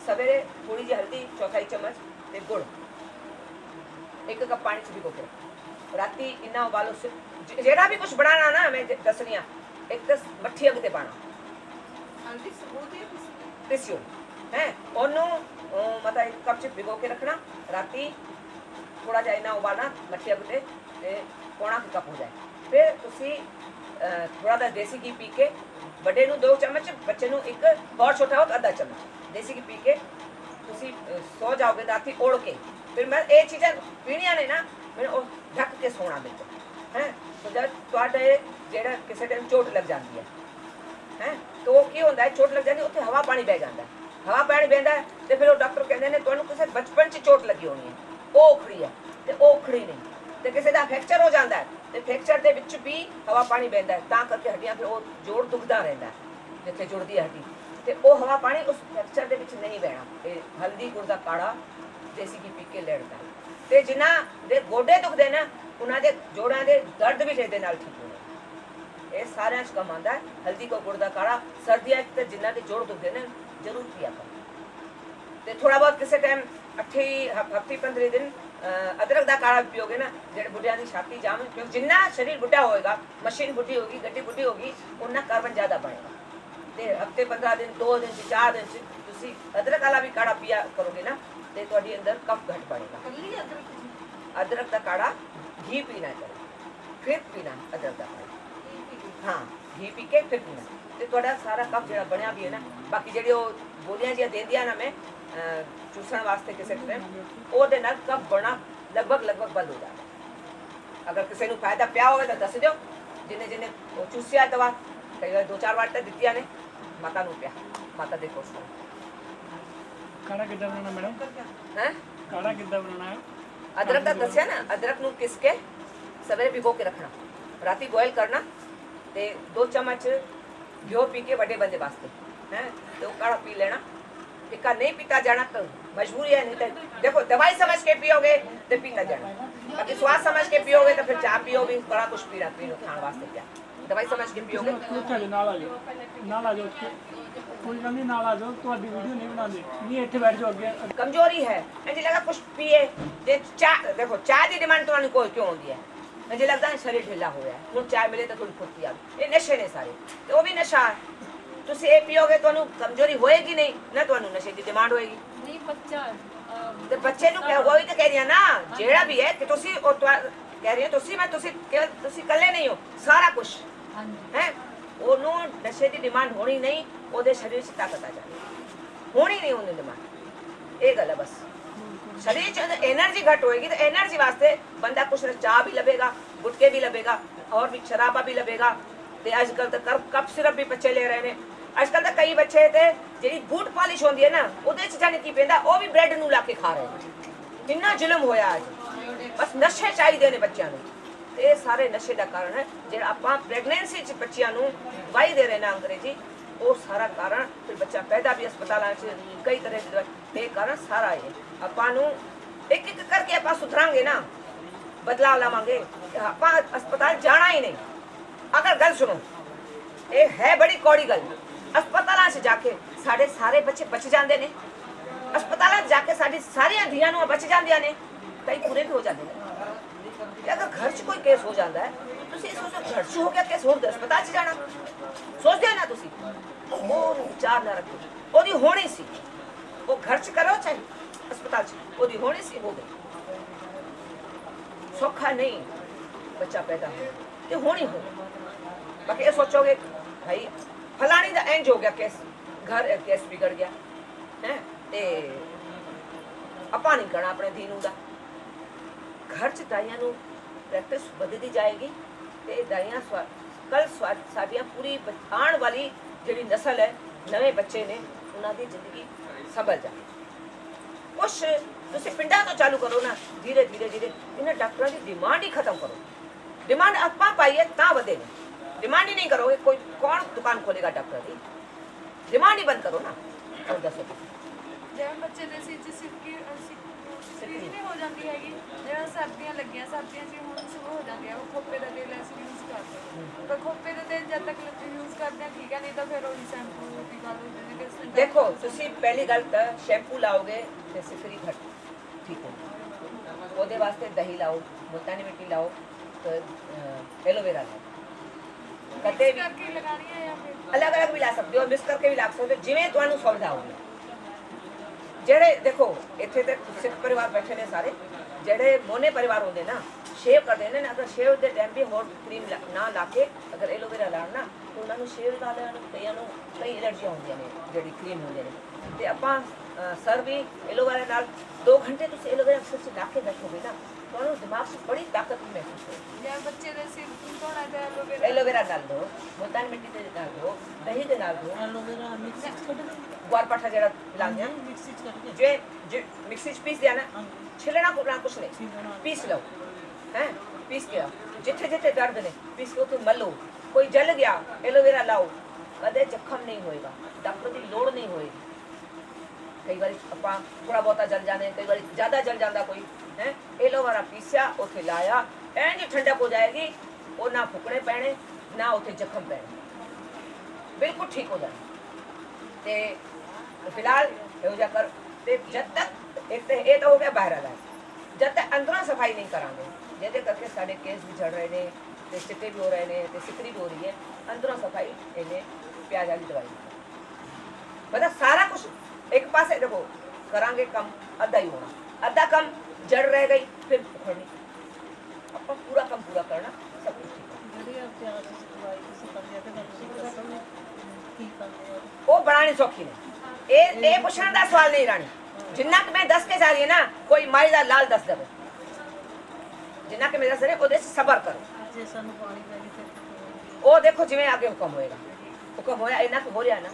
सवेरे थोड़ी जी हल्दी, चौथाई चम्मच ते गुड़ 1 कप पानी च भिगो के राती इन्ना उबालो। जेड़ा भी कुछ बनाना ना मैं दसनी एक तो मट्ठी अग ते पाना,
हल्दी सबूत है
पिसियो है, ओनू मतलब 1 कप च भिगो के रखना, राती थोड़ा जा इन्ना उबालना मट्ठी अग ते पौना कप हो जाए। फिर तुसी थोड़ा सा देसी घी पी के, बड़े नू 2 चम्मच, बच्चे नू एक और छोटा हो आधा चम्मच देसी घी पी के तुसी सो जाओगे राती ओढ़ के। फिर मैं ये चीज़ां पीनियां ने ना, मैं ढक के सोना बिल्कुल है। तो जब तुहाडे जेड़ा किसी टाइम चोट लग जाती है तो की होता है, चोट लग जाती है उत्थे हवा पानी बह जाता है, हवा पानी बहता है तो फिर वो डॉक्टर कहते हैं तुहानू किसी बचपन च चोट लगी होनी है, वो उखड़ी है तो वो उखड़ी नहीं, तो किसी का फ्रैक्चर हो जाता है तो फ्रैक्चर के विच भी हवा पानी बहता है, तां करके हड्डियां फिर वो जोड़ दुखदा रहता है जिथे जुड़ती है हड्डी, तो वो हवा पानी उस फ्रैक्चर के विच नहीं बहना। ये हल्दी गुड़ का काढ़ा देसी घी पी के लेड़ता है। तो जिन्हां दे गोडे दुखते ना उन्हां दे जोड़ां दे दर्द भी ਇਹਦੇ ਨਾਲ ठीक होने, ये सारे च कम आंदा है। हल्दी को गुड़ का काढ़ा सर्दियां तो जिन्हां दे जोड़ दुखते ने जरूर पिया करो। तो थोड़ा बहुत किसी टाइम हफ्ते 15 दिन अदरक का काढ़ा पियोगे ना, जेडे बुढ़िया की छाती जाम, क्योंकि जिन्ना शरीर बुढ़ा होएगा, मशीन बुढ़ी होगी, गड्डी बुढ़ी होगी, उन्ना कार्बन ज़्यादा बढ़ेगा। तो हफ्ते 15 दिन 2 दिन 4 दिन तुसी अदरक वाला भी काढ़ा पिया करोगे ना तो तुहाडे अंदर कफ घट बढ़ेगा।
कल्ली
अदरक का काढ़ा घी पीना करो, फिर पीना अदरक का काढ़ा, हाँ घी पी के फिर पीना, तो तुहाडा सारा कफ जो बनया भी है ना, बाकी जी गोलियां जी देंदियां ना मैं चूसण वास्ते किसी टाइम ਉਹਦੇ ਨਾਲ कफ बनना लगभग बंद हो जाता है। अगर किसी को फायदा पिया हो तो दस दो, जिन्हें जिन्हें चूसिया दवा कई बार 2-4 वार तो दित्तियां ने, माता नू पिया, माता दे कोस
काढ़ा किद्दां बनाना मैडम?
हैं
काढ़ा किद्दां बनाना है?
अदरक का दसिया ना, अदरक नू किस के सवेरे भिगो के रखना, राती बॉयल करना, ते 2 चम्मच घ्यो पी के बड़े बंदे वास्ते हैं, तो काढ़ा पी लेना। टिक्का नहीं पीता जाना तो मजबूरी है, नहीं तो देखो दवाई समझ के पियोगे तो पीता जाना, बाकी स्वाद समझ के पियोगे तो फिर चाह पियोगे, बड़ा कुछ पीना खाने वास्ते क्या, दवाई समझ के पियोगे।
ਤੁਹਾਡੇ ਨਾਲ ਆ ਜਾਓ, ਨਾਲ ਆ ਜਾਓ, ਕੋਈ ਗੱਲ ਨਹੀਂ, ਨਾਲ ਆ ਜਾਓ, ਤੁਹਾਡੀ ਵੀਡੀਓ ਨਹੀਂ ਬਣਾਉਂਦੇ, ਨਹੀਂ ਇੱਥੇ ਬੈਠ जाओ ਅੱਗੇ।
कमजोरी है मुझे लगा कुछ पिए, जे चाह देखो चाह की डिमांड तो कोई क्यों होती है, मुझे लगता है शरीर ढीला हो गया, हुण चाय मिले तो थोड़ी फुर्ती आ गई, ये नशे ने सारे, तो वो भी नशा है। तुसी ये पियोगे तो कमजोरी होएगी नहीं ना, तो नशे की डिमांड होएगी
नहीं बच्चा
ਤੇ ਬੱਚੇ ਨੂੰ ਕਿਹਾ ਉਹ ਵੀ ਤਾਂ ਕਹਿ ਰਹੀ ਆ ਨਾ, ਜਿਹੜਾ ਵੀ ਹੈ ਕਿ ਤੁਸੀਂ ਉਹ ਕਹਿ ਰਹੀ ਹੋ ਤੁਸੀਂ, ਮੈਂ ਤੁਸੀਂ ਇਕੱਲੇ ਨਹੀਂ ਹੋ, ਸਾਰਾ ਕੁਝ ਹੈ। ਉਹਨੂੰ ਨਸ਼ੇ ਦੀ ਡਿਮਾਂਡ ਹੋਣੀ ਨਹੀਂ, ਉਹਦੇ ਸਰੀਰ 'ਚ ਤਾਕਤ ਆ ਜਾਣੀ, ਹੋਣੀ ਨਹੀਂ ਉਹਦੀ ਡਿਮਾਂਡ, ਇਹ ਗੱਲ ਹੈ ਬਸ। शरीर च एनर्जी घट होएगी तो एनर्जी वास्ते बंदा कुछ चाह भी लभेगा, गुटके भी लभेगा, और भी शराबा भी लभेगा। तो अजकल तो कप सिरप भी बच्चे ले रहे हैं, अजकल तो कई बच्चे थे जी बूट पॉलिश होती है ना, ਉਹਦੇ ਚ ਜਾने की ਪੈਂਦਾ ਉਹ ਵੀ ब्रेड ਨੂੰ ला के खा रहे हैं। इन्ना जुल्म होया आज, बस नशे चाहिए ने बच्चों ਨੂੰ, ਤੇ ਇਹ ਸਾਰੇ ਨਸ਼ੇ ਦਾ ਕਾਰਨ ਹੈ। ਜਿਹੜਾ ਆਪਾਂ ਪ੍ਰੈਗਨੈਂਸੀ ਚ ਬੱਚਿਆਂ ਨੂੰ ਦਵਾਈ ਦੇ ਰਹੇ ਨਾ ਅੰਗਰੇਜ਼ੀ, ਉਹ ਸਾਰਾ ਕਾਰਨ, ਫਿਰ ਬੱਚਾ ਪੈਦਾ ਵੀ ਹਸਪਤਾਲਾਂ 'ਚ ਕਈ ਤਰ੍ਹਾਂ ਦੀ ਦਵਾਈ, ਇਹ ਕਾਰਨ ਸਾਰਾ ਹੈ। ਆਪਾਂ ਨੂੰ ਇੱਕ ਇੱਕ ਕਰਕੇ ਆਪਾਂ ਸੁਧਰਾਂਗੇ ਨਾ, ਬਦਲਾਅ ਲਾਵਾਂਗੇ, ਆਪਾਂ ਹਸਪਤਾਲ ਜਾਣਾ ਹੀ ਨਹੀਂ। अगर गल सुनो, ये है बड़ी कौड़ी गल, अस्पतालों से जाके साढ़े सारे बच्चे बच जाते हैं, अस्पतालों जाके साड़ी सारिया धियां बच जांदियां ने, कई पूरे भी हो जाते हैं। अगर घर च कोई केस हो जाता है तो तुसीं सोचो घर च हो गया केस, होर अस्पताल च जाना सोचते हो ना तुसीं, वो विचार ना रखो, ओदी होनी सी, वो घर च करो चाहे अस्पताल च, ओदी होनी सी, हो गई। सौखा नहीं बच्चा पैदा हो तो होनी हो, बाकी ये सोचोगे भाई फलानी का इंज हो गया केस, घर केस बिगड़ गया है, ते ਆਪਾਂ ਨਹੀਂ ਕਰਨਾ ਆਪਣੇ ਧੀ ਨੂੰ ਦਾ। ਘਰ 'ਚ ਦਾਈਆਂ ਨੂੰ ਪ੍ਰੈਕਟਿਸ ਵੱਧਦੀ ਜਾਏਗੀ ਤੇ ਦਾਈਆਂ ਕੱਲ ਸਾਡੀਆਂ ਪੂਰੀ ਆਉਣ ਵਾਲੀ ਜਿਹੜੀ ਨਸਲ ਹੈ, ਨਵੇਂ ਬੱਚੇ ਨੇ, ਉਹਨਾਂ ਦੀ ਜ਼ਿੰਦਗੀ ਸੰਭਲ ਜਾਏ। ਕੁਛ ਤੁਸੀਂ ਪਿੰਡਾਂ ਤੋਂ ਚਾਲੂ ਕਰੋ ਨਾ, ਧੀਰੇ ਧੀਰੇ ਧੀਰੇ ਇਹਨਾਂ ਡਾਕਟਰਾਂ ਦੀ ਡਿਮਾਂਡ ਹੀ ਖਤਮ ਕਰੋ। ਡਿਮਾਂਡ ਆਪਾਂ ਪਾਈਏ ਤਾਂ ਵਧੇਗਾ, ਡਿਮਾਂਡ ਹੀ ਨਹੀਂ ਕਰੋਗੇ ਕੋਈ ਕੌਣ ਦੁਕਾਨ ਖੋਲੇਗਾ ਡਾਕਟਰ ਦੀ? ਡਿਮਾਂਡ ਹੀ ਬੰਦ ਕਰੋ ਨਾ। और दसो
ਜਿਵੇਂ ਬੱਚੇ ਦੇ ਸਿਰ 'ਚ ਸਿੱਕੀ ਨਹੀਂ ਹੋ ਜਾਂਦੀ ਹੈਗੀ, ਜਿਵੇਂ ਸਰਦੀਆਂ ਲੱਗੀਆਂ, ਸਰਦੀਆਂ 'ਚ ਹੁਣ ਸ਼ੁਰੂ ਹੋ ਜਾਂਦੀ ਹੈ, ਉਹ ਖੋਪੇ ਦਾ ਤੇਲ ਅਸੀਂ ਯੂਜ਼ ਕਰਦੇ। ਪਰ ਖੋਪੇ ਦਾ ਤੇਲ ਜਦ ਤੱਕ ਯੂਜ਼ ਕਰਦੇ ਹਾਂ ਠੀਕ ਹੈ, ਨਹੀਂ ਤਾਂ ਫਿਰ ਉਹੀ ਸ਼ੈਂਪੂ ਦੀ ਗੱਲ ਹੋ ਜਾਂਦੀ ਹੈ।
देखो ਤੁਸੀਂ ਪਹਿਲੀ ਗੱਲ ਤਾਂ ਸ਼ੈਂਪੂ ਲਾਓਗੇ ਤੇ ਸਿਕਰੀ ਘਟ ਠੀਕ ਹੋ, ਉਹਦੇ ਵਾਸਤੇ ਦਹੀਂ ਲਾਓ, ਮੁਲਤਾਨੀ ਮਿੱਟੀ ਲਾਓ, एलोवेरा ਲਾਓ, ਕਦੇ ਵੀ
ਕਰਕੇ ਲਗਾਣੀ ਹੈ ਜਾਂ ਫਿਰ
ਅਲੱਗ ਅਲੱਗ ਵੀ ਲਾ ਸਕਦੇ ਹੋ, ਮਿਕਸ ਕਰਕੇ ਵੀ ਲਾ ਸਕਦੇ ਹੋ, ਜਿਵੇਂ ਤੁਹਾਨੂੰ ਸੁਵਿਧਾ ਹੋਵੇ। ਜਿਹੜੇ ਦੇਖੋ ਇੱਥੇ ਤੇ ਸਿੱਖ ਪਰਿਵਾਰ ਬੈਠੇ ਨੇ ਸਾਰੇ, ਜਿਹੜੇ ਮੋਨੇ ਪਰਿਵਾਰ ਹੁੰਦੇ ਨਾ ਸ਼ੇਵ ਕਰਦੇ ਨੇ ਨਾ, ਅਗਰ ਸ਼ੇਵ ਦੇ ਟਾਈਮ ਵੀ ਹੋਰ ਕਰੀਮ ਨਾ ਲਾ ਕੇ ਅਗਰ ਐਲੋਵੇਰਾ ਲਾਉਣ ਨਾ, ਤਾਂ ਉਹਨਾਂ ਨੂੰ ਸ਼ੇਵ ਵਾਲਿਆਂ ਨੂੰ ਕਈਆਂ ਨੂੰ ਕਈ ਐਲਰਜੀਆਂ ਹੁੰਦੀਆਂ ਨੇ ਜਿਹੜੀ ਕਰੀਮ ਹੁੰਦੀਆਂ ਨੇ। ਤੇ ਆਪਾਂ ਸਰ ਵੀ ਐਲੋਵੇਰਾ ਨਾਲ 2 ਘੰਟੇ ਤੁਸੀਂ ਐਲੋਵੇਰਾ ਸਿਰ 'ਚ ਲਾ ਕੇ ਬੈਠੋਗੇ ਨਾ, ਤੁਹਾਨੂੰ ਦਿਮਾਗ 'ਚ ਬੜੀ ਤਾਕਤ ਮਹਿਸੂਸ ਹੋਏਗੀ।
ਜਿਵੇਂ ਬੱਚੇ ਦੇ ਸਿਰ ਧੋਣਾ ਤੇ ਐਲੋਵੇਰਾ
ਐਲੋਵੇਰਾ ਨਾਲ ਦੋ, ਮੁਲਤਾਨੀ ਮਿੱਟੀ ਦੇ ਨਾਲ ਦੋ, ਦਹੀਂ ਦੇ ਨਾਲ ਦੋ,
ਐਲੋਵੇਰਾ ਮਿਕਸੀ ਚ ਕੱਢ ਕੇ
ਗੁਆਰ ਪਾਠਾ ਜਿਹੜਾ ਲਾਉਂਦੇ ਆ
ਮਿਕਸੀ ਚ ਕੱਢ ਕੇ
ਜੇ ਮਿਕਸੀ 'ਚ ਪੀਸ ਦਿਆ ਨਾ, ਛਿਲਣਾ ਕੁਟਣਾ ਕੁਛ ਨਹੀਂ, ਪੀਸ ਲਓ ਹੈ, ਪੀਸ ਕੇ ਜਿੱਥੇ ਜਿੱਥੇ ਦਰਦ ਨੇ ਪੀਸ ਕੇ ਉੱਥੇ ਮਲੋ। ਕੋਈ ਜਲ ਗਿਆ ਐਲੋਵੇਰਾ ਲਾਓ, ਕਦੇ ਜ਼ਖਮ ਨਹੀਂ ਹੋਏਗਾ, ਡਾਕਟਰ ਦੀ ਲੋੜ ਨਹੀਂ ਹੋਏਗੀ। ਕਈ ਵਾਰੀ ਆਪਾਂ ਥੋੜਾ ਬਹੁਤਾ ਜਲ ਜਾਂਦੇ, ਕਈ ਵਾਰੀ ਜ਼ਿਆਦਾ ਜਲ ਜਾਂਦਾ ਕੋਈ ਹੈ, ਐਲੋਵੇਰਾ ਪੀਸਿਆ ਉੱਥੇ ਲਾਇਆ, ਇੰਝ ਠੰਡਕ ਹੋ ਜਾਏਗੀ, ਉਹ ਨਾ ਫੁਕਣੇ ਪੈਣੇ ਨਾ ਉੱਥੇ ਜ਼ਖਮ ਪੈਣੇ, ਬਿਲਕੁਲ ਠੀਕ ਹੋ ਜਾਣਾ। ਤੇ ਫਿਲਹਾਲ ਇਹੋ ਜਿਹਾ ਕਰ, ਤੇ ਜਦ ਤੱਕ ਇੱਕ ਤੇ ਇਹ ਤਾਂ ਹੋ ਗਿਆ ਬਾਹਰ ਦਾ, ਜਦ ਤੱਕ ਅੰਦਰੋਂ ਸਫਾਈ ਨਹੀਂ ਕਰਾਂਗੇ, ਜਿਹਦੇ ਕਰਕੇ ਸਾਡੇ ਕੇਸ ਵੀ ਝੜ ਰਹੇ ਨੇ ਤੇ ਚਿੱਟੇ ਵੀ ਹੋ ਰਹੇ ਨੇ ਤੇ ਸਿਕਰੀ ਵੀ ਹੋ ਰਹੀ ਹੈ, ਅੰਦਰੋਂ ਸਫਾਈ ਇਹਨੇ ਪਿਆਜ਼ ਵਾਲੀ ਦਵਾਈ ਮਤਲਬ ਸਾਰਾ ਕੁਝ ਇੱਕ ਪਾਸੇ ਦੇਖੋ ਕਰਾਂਗੇ, ਕੰਮ ਅੱਧਾ ਹੀ ਹੋਣਾ, ਅੱਧਾ ਕੰਮ ਜੜ ਰਹਿ ਗਈ ਫਿਰ ਉਖੜਨੀ, ਆਪਾਂ ਪੂਰਾ ਕੰਮ ਪੂਰਾ ਕਰਨਾ, ਸਭ ਕੁਝ ਠੀਕ ਹੈ।
ਜਿਹੜੀ ਆ ਪਿਆਜ਼ ਦੀ ਦਵਾਈ ਤੁਸੀਂ ਕਰਦੇ ਆ ਤੇ ਤੁਸੀਂ ਦੱਸੋਗੇ ਕੀ ਕਰਦੇ ਆ?
ਉਹ ਬਣਾਣੀ ਸੌਖੀ ਨੇ, ਇਹ ਪੁੱਛਣ ਦਾ ਸਵਾਲ ਨਹੀਂ ਰਾਣੀ। ਜਿੰਨਾ ਕਿ ਮੈਂ ਦੱਸ ਕੇ ਜਾ ਰਹੀ ਹੈ ਨਾ, ਕੋਈ ਮਾਈ ਦਾ ਲਾਲ ਦੱਸ ਦੇਵੇ, ਜਿੰਨਾ ਕਿ ਮੈਂ ਦੱਸ ਰਹੀ ਉਹਦੇ 'ਚ ਸਬਰ ਕਰੋ।
ਜੇ ਸਾਨੂੰ ਪਾਣੀ ਪੈ ਗਈ ਤੇ
ਉਹ ਦੇਖੋ ਜਿਵੇਂ ਅੱਗੇ ਹੁਕਮ ਹੋਏਗਾ, ਹੁਕਮ ਹੋਇਆ ਇੰਨਾ ਕੁ ਹੋ ਰਿਹਾ ਨਾ,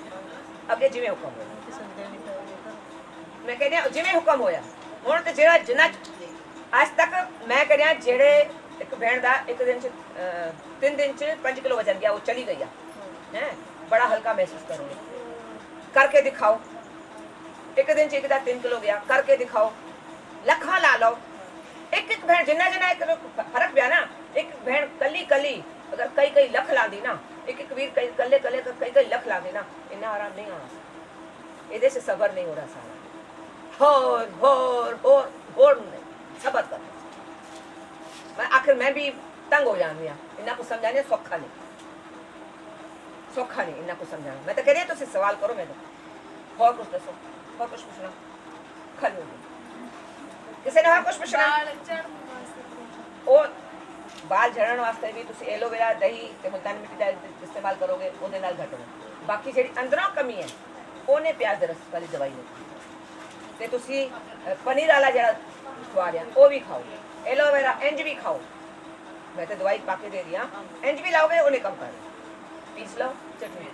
ਅੱਗੇ ਜਿਵੇਂ ਹੁਕਮ ਹੋਇਆ,
ਕਿਸੇ ਨੂੰ ਦੇਣੀ ਪਏਗੀ ਤਾਂ
ਮੈਂ ਕਹਿੰਦੀ ਹਾਂ ਜਿਵੇਂ ਹੁਕਮ ਹੋਇਆ। ਹੁਣ ਤੇ ਜਿਹੜਾ ਜਿੰਨਾ ਅੱਜ ਤੱਕ ਮੈਂ ਕਹਿੰਦਾ ਜਿਹੜੇ ਇੱਕ ਭੈਣ ਦਾ ਇੱਕ ਦਿਨ 'ਚ 3 ਦਿਨ 'ਚ 5 ਕਿਲੋ ਵਜਨ ਗਿਆ, ਉਹ ਚਲੀ ਗਈ ਆ ਹੈ, ਬੜਾ ਹਲਕਾ ਮਹਿਸੂਸ ਕਰੋਗੇ, ਕਰਕੇ ਦਿਖਾਓ। ਇੱਕ ਦਿਨ 'ਚ ਇੱਕ ਦਾ 3 ਕਿਲੋ ਗਿਆ, ਕਰਕੇ ਦਿਖਾਓ, ਲੱਖਾਂ ਲਾ ਲਓ। ਇੱਕ ਇੱਕ ਭੈਣ ਜਿੰਨਾ ਜਿੰਨਾ ਇੱਕ ਫਰਕ ਪਿਆ ਨਾ, ਇੱਕ ਭੈਣ ਕੱਲੀ ਕੱਲੀ ਅਗਰ ਕਈ ਲੱਖ ਲਾਂਦੀ ਨਾ, ਇੱਕ ਇੱਕ ਵੀਰ ਕੱਲੇ ਕੱਲੇ ਕਈ ਲੱਖ ਲਾਂਦੇ ਨਾ, ਇੰਨਾ ਆਰਾਮ ਨਹੀਂ ਆਉਣਾ। ਇਹਦੇ 'ਚ ਸਬਰ ਨਹੀਂ ਹੋ ਰਿਹਾ ਸਾਰਾ, ਹੋਰ नहीं, सबर कर। मैं आखिर मैं भी तंग हो जाती हूँ, इन्ना कुछ समझाने सौखा नहीं, इन्ना कुछ समझाना। मैं तो कह रही तुम सवाल करो, मैं तो और कुछ दसो, और कुछ पूछना खाली हो किसी ने और कुछ पूछना? और बाल झड़न वास्ते भी तुम एलोवेरा दही ते मुल्तानी मिट्टी का इस्तेमाल करोगे, ਉਹਦੇ ਨਾਲ ਘਟੋ। ਬਾਕੀ ਜਿਹੜੀ ਅੰਦਰੋਂ ਕਮੀ ਹੈ ਉਹਨੇ ਪਿਆਜ਼ ਦੇ ਰਸ ਵਾਲੀ ਦਵਾਈ ਲਈ, ਤੇ ਤੁਸੀਂ ਪਨੀਰ ਵਾਲਾ ਜਿਹੜਾ ਖਵਾ ਰਿਹਾ ਉਹ ਵੀ ਖਾਓ, ਐਲੋਵੇਰਾ ਇੰਜ ਵੀ ਖਾਓ। ਮੈਂ ਤਾਂ ਦਵਾਈ ਪਾ ਕੇ ਦੇ ਰਹੀ ਹਾਂ, ਇੰਜ ਵੀ ਲਾਓਗੇ ਉਹਨੇ ਕੰਮ ਕਰਨਾ, ਪੀਸ ਲਓ ਚਟਨੀ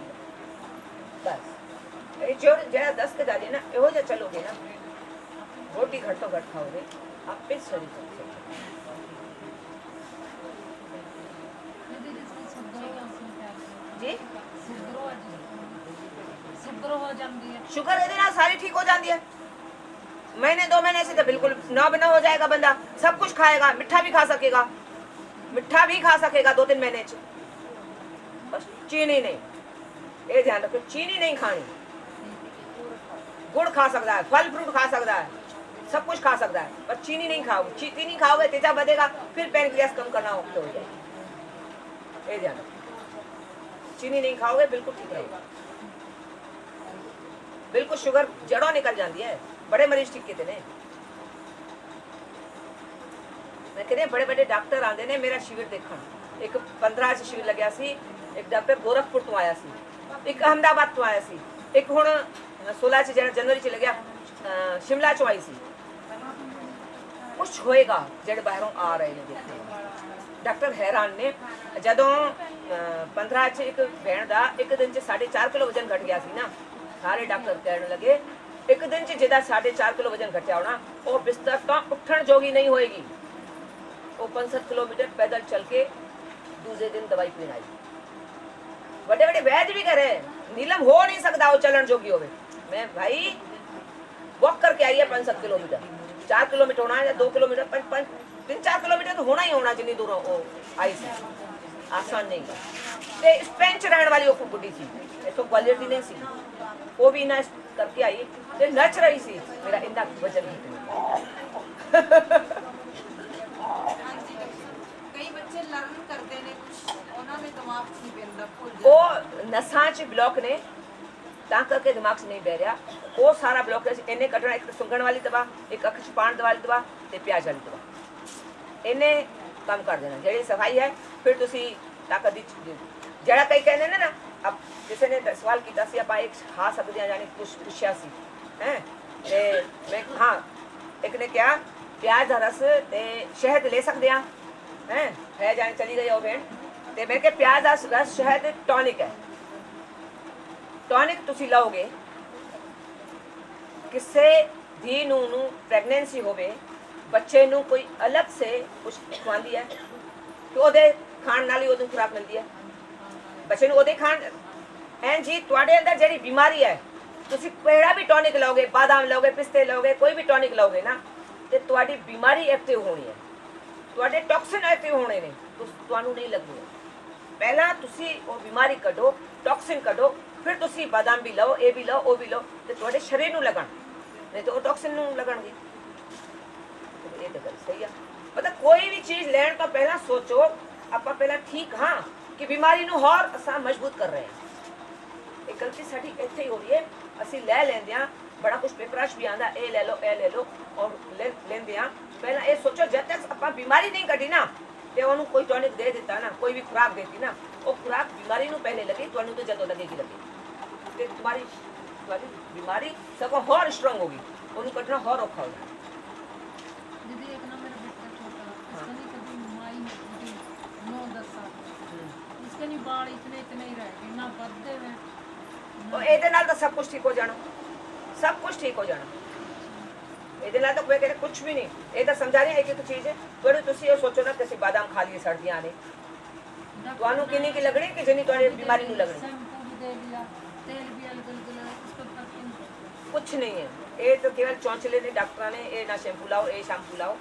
ਬਸ। ਇਹ ਜਿਹੜਾ 10 ਕੇ ਦਾਦੀ ਨਾ ਇਹੋ ਜਿਹਾ ਚਲੋਗੇ ਨਾ, ਰੋਟੀ ਘੱਟ ਤੋਂ ਘੱਟ ਖਾਓਗੇ, ਆਪੇ ਸਰੀਰ ਚੱਲ ਜੀ। शुगर ਇਹਦੇ ਨਾਲ सारी ठीक हो जाती है, महीने 2 महीने से तो बिल्कुल 9 बना हो जाएगा, बंदा सब कुछ खाएगा, मिठा भी खा सकेगा, 2-3 महीने च। बस चीनी नहीं, ये ध्यान रखो, चीनी नहीं खानी, गुड़ खा सकता है, फल फ्रूट खा सकता है, सब कुछ खा सकता है, पर चीनी नहीं खाओ। चीनी खाओगे तेजा बढ़ेगा, फिर पैनक्रियास कम करना हो जाएगा, ये ध्यान रखो। चीनी नहीं खाओगे बिल्कुल ठीक रहेगा, बिल्कुल शुगर जड़ों निकल जाती है। बड़े मरीज ठीक कहते हैं, मैं कहते बड़े बड़े डॉक्टर आते हैं मेरा शिविर देखने। एक 15 च शिविर लग्या सी, एक डॉक्टर गोरखपुर तो आया सी, एक अहमदाबाद तो आया सी, एक हुण 16 च जनवरी च लग्या शिमला चो आई सी। ਕੁਝ ਹੋਏਗਾ ਜਿਹੜੇ ਬਾਹਰੋਂ ਆ ਰਹੇ ਨੇ ਦੇਖੋ। ਡਾਕਟਰ ਹੈਰਾਨ ਨੇ ਜਦੋਂ 15 ਚ ਇੱਕ ਭੈਣ ਦਾ ਇੱਕ ਦਿਨ ਚ 4.5 ਕਿਲੋ ਵਜਨ ਘਟ ਗਿਆ ਸੀ ਨਾ, ਸਾਰੇ ਡਾਕਟਰ ਕਹਿਣ ਲੱਗੇ ਇੱਕ ਦਿਨ ਚ ਜਿਹਦਾ 4.5 ਕਿਲੋ ਵਜਨ ਘਟਿਆ ਹੋਣਾ ਉਹ ਬਿਸਤਰ ਤੋਂ ਉੱਠਣ ਜੋਗੀ ਨਹੀਂ ਹੋਏਗੀ। ਉਹ 65 ਕਿਲੋਮੀਟਰ ਪੈਦਲ ਚੱਲ ਕੇ ਦੂਜੇ ਦਿਨ ਦਵਾਈ ਪੀਣ ਆਈ। ਵੱਡੇ ਵੱਡੇ ਵੈਦ ਵੀ ਕਰੇ ਨੀਲਮ ਹੋ ਨਹੀਂ ਸਕਦਾ ਉਹ ਚੱਲਣ ਜੋਗੀ ਹੋਵੇ। ਮੈਂ ਭਾਈ वॉक करके आई है 5-7 किलोमीटर, 4 किलोमीटर होना है या 2 किलोमीटर 3-4 किलोमीटर तो होना ही होना जितनी दूर वो आई सी। आसान नहीं ते स्पेन च रहने वाली वो बुढ़ी सी, इसको क्वालिटी नहीं सी, वो भी ना करके आई ते नच रही सी मेरा इतना वजन
ਕਈ ਬੱਚੇ ਲਰਨ ਕਰਦੇ ਨੇ ਕੁਝ ਉਹਨਾਂ ਦੇ ਦਿਮਾਗ 'ਚ ਨਹੀਂ ਪੈਂਦਾ, ਭੁੱਲ ਜਾਂਦੇ।
ਉਹ ਨਸਾਂ 'ਚ ਬਲੌਕ ਨੇ ਤਾਂ ਕਰਕੇ ਦਿਮਾਗ 'ਚ ਨਹੀਂ ਬਹਿ ਰਿਹਾ। ਉਹ ਸਾਰਾ ਬਲੌਕ ਇਹਨੇ ਕੱਢਣਾ, ਇੱਕ ਸੁੰਘਣ ਵਾਲੀ ਦਵਾ, ਇੱਕ ਅੱਖ 'ਚ ਪਾਣ ਵਾਲੀ ਦਵਾ ਤੇ ਪਿਆਜ਼ ਵਾਲੀ ਦਵਾ, ਇਹਨੇ ਕੰਮ ਕਰ ਦੇਣਾ। ਜਿਹੜੀ ਸਫਾਈ ਹੈ ਫਿਰ ਤੁਸੀਂ ਤਾਕਤ ਦੀ ਜਿਹੜਾ ਕਈ ਕਹਿੰਦੇ ਨੇ ਨਾ, ਅਬ ਕਿਸੇ ਨੇ ਸਵਾਲ ਕੀਤਾ ਸੀ ਆਪਾਂ ਇੱਕ ਖਾ ਸਕਦੇ ਹਾਂ, ਜਾਨੀ ਕੁਛ ਪੁੱਛਿਆ ਸੀ ਹੈ ਤੇ ਮੈਂ ਹਾਂ ਇੱਕ ਨੇ ਕਿਹਾ ਪਿਆਜ਼ ਦਾ ਰਸ ਤੇ ਸ਼ਹਿਦ ਲੈ ਸਕਦੇ ਹਾਂ ਹੈ ਜਾਨੀ ਚਲੀ ਗਈ ਉਹ ਭੈਣ ਤੇ ਮੈਂ ਕਿਹਾ ਪਿਆਜ਼ ਦਾ ਰਸ ਸ਼ਹਿਦ ਟੌਨਿਕ ਹੈ। ਟੌਨਿਕ ਤੁਸੀਂ ਲਓਗੇ, ਕਿਸੇ ਧੀ ਨੂੰ ਪ੍ਰੈਗਨੈਂਸੀ ਹੋਵੇ, ਬੱਚੇ ਨੂੰ ਕੋਈ ਅਲੱਗ ਸੇ ਕੁਝ ਖਵਾਉਂਦੀ ਹੈ ਤੇ ਉਹਦੇ ਖਾਣ ਨਾਲ ਹੀ ਉਹਨੂੰ ਖੁਰਾਕ ਮਿਲਦੀ ਹੈ ਬੱਚੇ ਨੂੰ। ਉਹਦੇ ਖਾਣ ਐਂ ਜੀ ਤੁਹਾਡੇ ਅੰਦਰ ਜਿਹੜੀ ਬਿਮਾਰੀ ਹੈ, ਤੁਸੀਂ ਕਿਹੜਾ ਵੀ ਟੌਨਿਕ ਲਓਗੇ, ਬਾਦਾਮ ਲਓਗੇ, ਪਿਸਤੇ ਲਓਗੇ, ਕੋਈ ਵੀ ਟੌਨਿਕ ਲਓਗੇ ਨਾ ਤੇ ਤੁਹਾਡੀ ਬਿਮਾਰੀ ਐਕਟਿਵ ਹੋਣੀ ਹੈ, ਤੁਹਾਡੇ ਟੌਕਸਿਨ ਐਕਟਿਵ ਹੋਣੇ ਨੇ, ਤੁਹਾਨੂੰ ਨਹੀਂ ਲੱਗਣੀ। ਪਹਿਲਾਂ ਤੁਸੀਂ ਉਹ ਬਿਮਾਰੀ ਕੱਢੋ, ਟੌਕਸਿਨ ਕੱਢੋ, ਫਿਰ ਤੁਸੀਂ ਬਾਦਾਮ ਵੀ ਲਓ, ਇਹ ਵੀ ਲਓ, ਉਹ ਵੀ ਲਓ ਤੇ ਤੁਹਾਡੇ ਸਰੀਰ ਨੂੰ ਲੱਗਣ, ਨਹੀਂ ਤਾਂ ਉਹ ਟੌਕਸਿਨ ਨੂੰ ਲੱਗਣਗੇ। ਇਹ ਤਾਂ ਗੱਲ ਸਹੀ ਆ। ਮਤਲਬ ਕੋਈ ਵੀ ਚੀਜ਼ ਲੈਣ ਤੋਂ ਪਹਿਲਾਂ ਸੋਚੋ ਆਪਾਂ ਪਹਿਲਾਂ ਠੀਕ ਹਾਂ ਕਿ ਬਿਮਾਰੀ ਨੂੰ ਹੋਰ ਅਸਾਂ ਮਜ਼ਬੂਤ ਕਰ ਰਹੇ ਹਾਂ। ਇਹ ਗਲਤੀ ਸਾਡੀ ਇੱਥੇ ਹੀ ਹੋ ਰਹੀ ਹੈ, ਅਸੀਂ ਲੈ ਲੈਂਦੇ ਹਾਂ ਬੜਾ ਕੁਝ ਪੇਪਰਾਂ 'ਚ ਵੀ ਆਉਂਦਾ ਇਹ ਲੈ ਲਓ, ਇਹ ਲੈ ਲਓ ਔਰ ਲੈਂਦੇ ਹਾਂ। ਪਹਿਲਾਂ ਇਹ ਸੋਚੋ ਜਦ ਤੱਕ ਆਪਾਂ ਬਿਮਾਰੀ ਨਹੀਂ ਕੱਢੀ ਨਾ ਤੇ ਉਹਨੂੰ ਕੋਈ ਟੌਨਿਕ ਦੇ ਦਿੱਤਾ ਨਾ, ਕੋਈ ਵੀ ਖੁਰਾਕ ਦੇਤੀ ਨਾ, ਉਹ ਖੁਰਾਕ ਬਿਮਾਰੀ ਨੂੰ ਪਹਿਲੇ ਲੱਗੀ, ਤੁਹਾਨੂੰ ਤਾਂ ਜਦੋਂ ਲੱਗੇਗੀ ਤੇ ਤੁਹਾਡੀ ਬਿਮਾਰੀ ਸਗੋਂ ਹੋਰ ਸਟਰੋਂਗ ਹੋਗੀ, ਉਹਨੂੰ ਕੱਢਣਾ ਹੋਰ ਔਖਾ ਹੋਗਾ।
दीदी एक ना मेरा बेटा छोटा, इसका नहीं कभी माई नहीं 9-10 साल, इसके नहीं बाल इतने इतने ही रह गए, ना बढ़ते हुए।
ਉਹ ਇਹਦੇ ਨਾਲ ਤਾਂ ਸਭ ਕੁਝ ਠੀਕ ਹੋ ਜਾਣਾ, ਸਭ ਕੁਝ ਠੀਕ ਹੋ ਜਾਣਾ। ਇਹਦੇ ਨਾਲ ਤਾਂ ਕੋਈ ਕਹਿੰਦਾ ਕੁਝ ਵੀ ਨਹੀਂ। ਇਹ ਤਾਂ ਸਮਝਾ ਰਹੀ ਇੱਕ ਚੀਜ਼ ਹੈ, ਪਰ ਤੁਸੀਂ ਇਹ ਸੋਚੋ ਨਾ ਕਿ ਅਸੀਂ ਬਾਦਾਮ ਖਾ ਲਈਏ ਸਰਦੀਆਂ ਨੇ, ਤੁਹਾਨੂੰ ਕਿੰਨੀ ਕੀ ਲੱਗਣੀ ਕਿ ਜਿੰਨੀ ਤੁਹਾਡੀ ਬਿਮਾਰੀ ਨੂੰ ਲੱਗਣੀ।
शैम्पू भी दे दिया, तेल भी अलग-अलग, इसको फर्क नहीं पड़ता।
कुछ नहीं है, ये तो केवल चौंचले ने डॉक्टर ने ये ना शैम्पू लाओ, ये शैम्पू लाओ,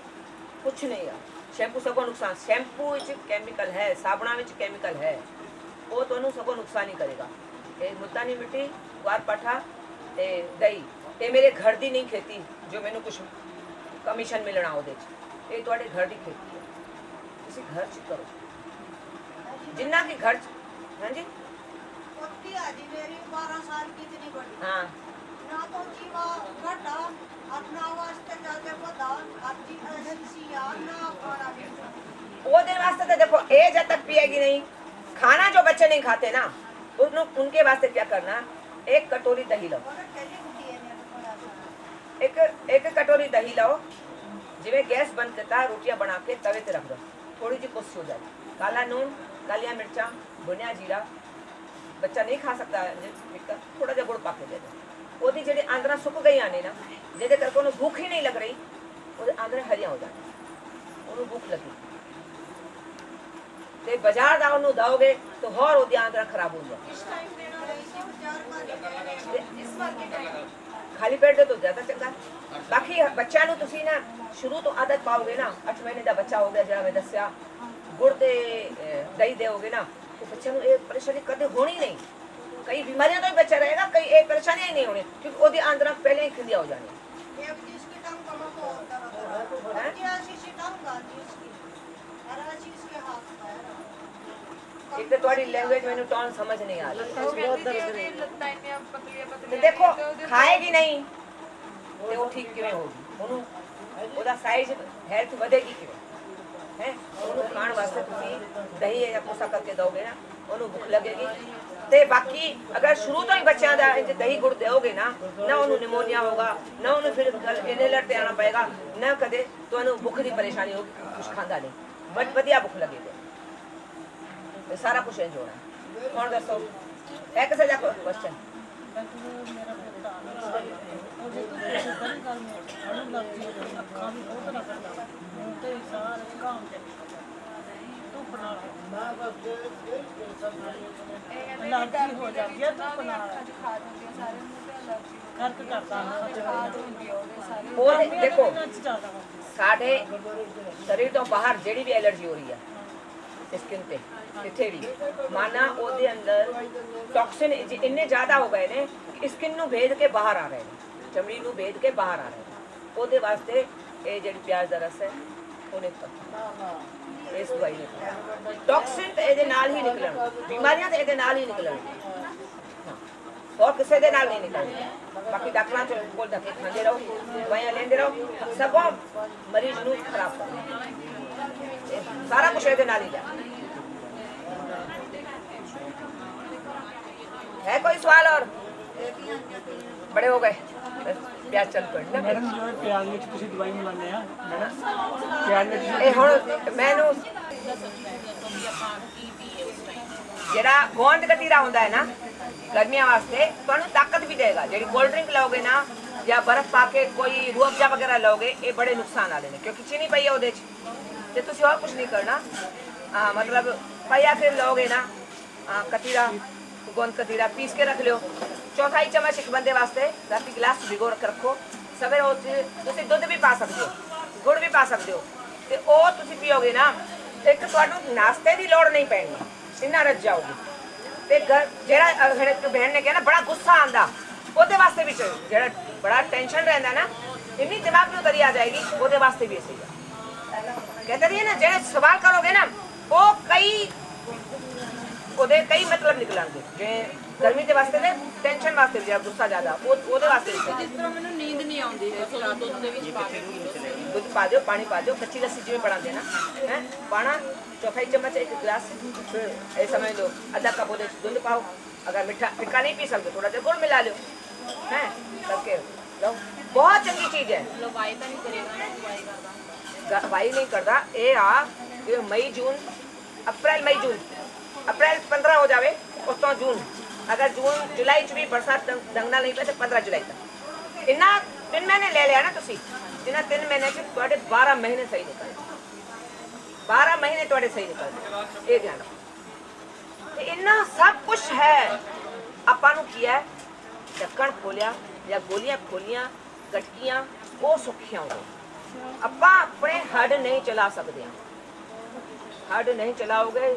कुछ नहीं है। शैम्पू सबको नुकसान, शैम्पू विच कैमिकल है, साबुना विच कैमिकल है, वो तो सबको नुकसान ही करेगा। ये मुल्तानी मिट्टी, ग्वार पाठा ते दही, ये मेरे घर दी नहीं खेती जो मैंने कुछ कमीशन मिलना ਉਹਦੇ ਚ, ਇਹ ਤੁਹਾਡੇ ਘਰ ਦੀ खेती है, ਤੁਸੀਂ घर ਚ करो जिन्ना की घर च। हाँ जी
पोती है जी मेरी 12 साल की, इतनी बड़ी
हाँ
ना तो जीवा घटा अपना वास्ते जाके पता अच्छी एजेंसी या ना खाना भी
वो दिन वास्ते तो देखो ये जब तक पिएगी नहीं, खाना जो बच्चे नहीं खाते ना उनके वास्ते क्या करना, एक कटोरी दही लो,
पहले होती है मेरे थोड़ा सा
एक कटोरी दही लो, जिवें गैस बंद करता रोटियां बना के तवे ते रख दो, थोड़ी जी कोसी हो जाए, काला नून, कालिया मिर्चा, भुनिया जीरा, बच्चा नहीं खा सकता थोड़ा जिहा गुड़ पा के दे दो। ਉਹਦੀ ਜਿਹੜੇ ਆਂਦਰਾਂ ਸੁੱਕ ਗਈਆਂ ਨੇ ਨਾ, ਜਿਹਦੇ ਕਰਕੇ ਉਹਨੂੰ ਭੁੱਖ ਹੀ ਨਹੀਂ ਲੱਗ ਰਹੀ, ਉਹਦੇ ਆਂਦਰੇ ਹਰੀਆਂ ਹੋ ਜਾਣ, ਉਹਨੂੰ ਭੁੱਖ ਲੱਗੀ ਤੇ ਬਾਜ਼ਾਰ ਦਾ ਉਹਨੂੰ ਦਾਓਗੇ ਤਾਂ ਹੋਰ ਉਹਦੀ ਆਂਦਰਾਂ ਖਰਾਬ ਹੋ ਜਾਣ।
इस टाइम देना रही थी 4 का इस बार के टाइम
ਖਾਲੀ ਪੇਟ ਦੇ ਤੋਂ ਜ਼ਿਆਦਾ ਚੰਗਾ। ਬਾਕੀ ਬੱਚਿਆਂ ਨੂੰ ਤੁਸੀਂ ਨਾ ਸ਼ੁਰੂ ਤੋਂ ਆਦਤ ਪਾਓਗੇ ਨਾ, 8 ਮਹੀਨੇ ਦਾ ਬੱਚਾ ਹੋ ਗਿਆ ਜਿਹੜਾ ਮੈਂ ਦੱਸਿਆ, ਗੁੜ ਤੇ ਦਹੀਂ ਦੇਓਗੇ ਨਾ ਤੇ ਬੱਚਿਆਂ ਨੂੰ ਇਹ ਪਰੇਸ਼ਾਨੀ ਕਦੇ ਹੋਣੀ ਨਹੀਂ। ਕਈ ਬਿਮਾਰੀਆਂ ਤੋਂ ਵੀ ਬੱਚਾ ਰਹੇਗਾ, ਕਈ ਇਹ ਪਰੇਸ਼ਾਨੀਆਂ ਹੀ ਨਹੀਂ ਹੋਣੀ, ਕਿਉਂਕਿ ਉਹਦੀ ਆਂਦਰਾਂ ਪਹਿਲਾਂ ਹੀ ਖਿੰਦੀਆਂ ਹੋ ਜਾਣੀਆਂ।
एक जिसकी टंग कमा को होता रहता है, क्या सी टंग गाली इसकी हर चीज के हाथ पैर।
एक तो तुम्हारी लैंग्वेज मैंने टोन समझ नहीं आ रही।
ਉਹ ਕਹਿੰਦੀ ਸੀ ਉਹਦੀ ਲੱਤਾਂ ਇੰਨੀਆਂ ਪਤਲੀਆਂ
तो
ਪਤਲੀਆਂ
देखो
ਨੇ ਤੇ ਉਹਦੇ
खाएगी नहीं तो वो ठीक किवें होगी, ਉਹਨੂੰ ਉਹਦਾ ਸਾਈਜ਼ ਹੈਲਥ ਵਧੇਗੀ ਕਿਵੇਂ ਹੈ। ਉਹਨੂੰ ਖਾਣ ਵਾਸਤੇ ਤੁਸੀਂ ਦਹੀਂ ਜਾਂ ਕੋਸਾ ਕਰਕੇ ਦੋਗੇ ਨਾ, ਉਹਨੂੰ ਭੁੱਖ ਲੱਗੇਗੀ। ਤੇ ਬਾਕੀ ਅਗਰ ਸ਼ੁਰੂ ਤੋਂ ਹੀ ਬੱਚਿਆਂ ਦਾ ਇੰਜ ਦਹੀਂ ਗੁੜ ਦਿਓਗੇ ਨਾ, ਨਾ ਉਹਨੂੰ ਨਿਮੋਨੀਆ ਹੋਗਾ, ਨਾ ਉਹਨੂੰ ਫਿਰ ਇਨਹੇਲਰ ਤੇ ਆਣਾ ਪਏਗਾ, ਨਾ ਕਦੇ ਤੁਹਾਨੂੰ ਭੁੱਖ ਦੀ ਪਰੇਸ਼ਾਨੀ ਹੋ ਕੁਝ ਖਾਂਦਾ ਨਹੀਂ ਬਟ ਵਧੀਆ ਭੁੱਖ ਲੱਗੀ ਤੇ ਇਹ ਸਾਰਾ ਕੁਝ ਇੰਜ ਹੋਣਾ ਕੌਣ ਦੱਸੋ ਹੈ ਕਿਸੇ ਦਾ ਕੁਐਸਚਨ
ਮੇਰਾ ਬੇਟਾ ਉਹਦੇ ਤੋਂ ਬੜੀ ਗੱਲ ਮੈਂ ਉਹਨੂੰ ਲੱਗਦੀ ਅੱਖਾਂ ਵੀ ਬਹੁਤ ਲੱਗਦਾ ਤੇ ਸਾਰੇ ਕੰਮ ਤੇ ਧੁੱਪ ਨਾਲ ਐਲਰਜੀ ਹੋ ਜਾਂਦੀ ਹੈ ਧੁੱਪ ਨਾਲ
ਖਾਦ ਹੁੰਦੀ ਹੈ ਸਾਰੇ ਮੂੰਹ ਤੇ ਐਲਰਜੀ
ਫਰਕ ਕਰਦਾ
ਖਾਦ ਹੁੰਦੀ ਹੈ ਉਹਦੇ ਸਾਰੇ
ਉਹ ਦੇਖੋ
ਜ਼ਿਆਦਾ ਹੁੰਦੀ
ਸਾਡੇ ਸਰੀਰ ਤੋਂ ਬਾਹਰ ਜਿਹੜੀ ਵੀ ਐਲਰਜੀ ਹੋ ਰਹੀ ਹੈ ਸਕਿਨ ਤੇ ਕਿੱਥੇ ਵੀ ਮਾਨਾ ਉਹਦੇ ਅੰਦਰ ਟੌਕਸਿਨ ਇੰਨੇ ਜ਼ਿਆਦਾ ਹੋ ਗਏ ਨੇ ਕਿ ਸਕਿਨ ਨੂੰ ਭੇਦ ਕੇ ਬਾਹਰ ਆ ਰਹੇ ਨੇ ਚਮੜੀ ਨੂੰ ਭੇਦ ਕੇ ਬਾਹਰ ਆ ਰਹੇ ਨੇ ਉਹਦੇ ਵਾਸਤੇ ਇਹ ਜਿਹੜੀ ਪਿਆਜ਼ ਦਾ ਰਸ ਹੈ ਉਹਨੇ ਇਸ ਦਵਾਈ ਨੇ ਟੌਕਸਿਨ ਤੇ ਇਹਦੇ ਨਾਲ ਹੀ ਨਿਕਲਣ ਬਿਮਾਰੀਆਂ ਤੇ ਇਹਦੇ ਨਾਲ ਹੀ ਨਿਕਲਣ ਹੋਰ ਕਿਸੇ ਦੇ ਨਾਲ ਨਹੀਂ ਨਿਕਲਣ ਬਾਕੀ ਡਾਕਟਰਾਂ ਕੋਲ ਧੱਕੇ ਖਾਂਦੇ ਰਹੋ ਦਵਾਈਆਂ ਲੈਂਦੇ ਰਹੋ ਸਗੋਂ ਮਰੀਜ਼ ਨੂੰ ਖਰਾਬ ਕਰਨਾ ਸਾਰਾ ਕੁਝ ਇਹਦੇ ਨਾਲ ਹੀ ਜਾ है कोई सवाल और बड़े हो गए प्याज चल पड़ना
ਮੈਡਮ ਜੋ ਪਿਆਜ਼ ਵਿੱਚ ਤੁਸੀਂ ਦਵਾਈ ਮਿਲਾਉਂਦੇ ਆ ਮੈਡਮ ਪਿਆਜ਼ ਵਿੱਚ
ਇਹ ਹੁਣ ਮੈਨੂੰ ਜਿਹੜਾ ਗੋਂਦ ਕਤੀਰਾ ਹੁੰਦਾ ਹੈ ਨਾ ਗਰਮੀਆਂ ਵਾਸਤੇ ਤੁਹਾਨੂੰ ਤਾਕਤ ਵੀ ਦੇਗਾ ਜਿਹੜੀ ਕੋਲਡ ਡਰਿੰਕ ਲਓਗੇ ਨਾ ਜਾਂ ਬਰਫ਼ ਪਾ ਕੇ ਕੋਈ ਰੂਹ ਅਫਜ਼ਾ ਵਗੈਰਾ ਲਓਗੇ ਇਹ ਬੜੇ ਨੁਕਸਾਨ ਵਾਲੇ ਨੇ ਕਿਉਂਕਿ ਚੀਨੀ ਪਈ ਹੈ ਉਹਦੇ 'ਚ ਤੇ ਤੁਸੀਂ ਹੋਰ ਕੁਝ ਨਹੀਂ ਕਰਨਾ मतलब पाया फिर लोगे ना कतीरा गोंद कतीरा पीस के रख लो चौथाई चम्मच एक बंदे वास्ते राती गिलास भिगो के रखो सवेरे तुम दुध भी पा सकते हो गुड़ भी पा सकते हो तो वह तुम पीओगे ना एक तुहानू नाश्ते की लोड़ नहीं पैनी इन्ना रज जाओगे तो जरा बहन ने कहा ना बड़ा गुस्सा आता वो वास्ते भी जरा बड़ा टेंशन रहता ना इन्नी दिमाग में उतरी आ जाएगी वो वास्ते भी सही है कहते रहिए ना जो सवाल करोगे ना वो कई मतलब निकलेंगे जे गर्मी के वास्ते ने टेंशन वास्ते भी गुस्सा ज्यादा ओदे वास्ते
जिस तरह मैंने नींद नहीं आती है तो दुध दे विच पा के
दूध पा दो पानी पा दो कच्ची लस्सी जिवें बनाते ना हैं पाना चौथाई चम्मच एक गिलास फिर ये समझ लो आधा कप ओदे दूध पाओ अगर मीठा फिक्का नहीं पी सकते थोड़ा सा गुड़ मिला लो हैं करके लो बहुत चंगी चीज है
लवाई तो नहीं करेगा
दवाई नहीं करता ये मई जून अप्रैल मई जून अप्रैल 15 हो जाए उस तो जून अगर जून जुलाई च भी बरसात दंगना नहीं पे तो 15 जुलाई तक इन्ना 3 महीने ले लिया ना तुसी इन्ना 3 महीने च तुहाडे 12 महीने सही निकल 12 महीने तुहाडे सही निकल ये ध्यान रखो इन्ना सब कुछ है आपां नूं की है ढक्कन खोलिया या गोलियां खोलियां गटकियां वो सुखियां हो आपां अपने हड नहीं चला सकते हड नहीं चलाओगे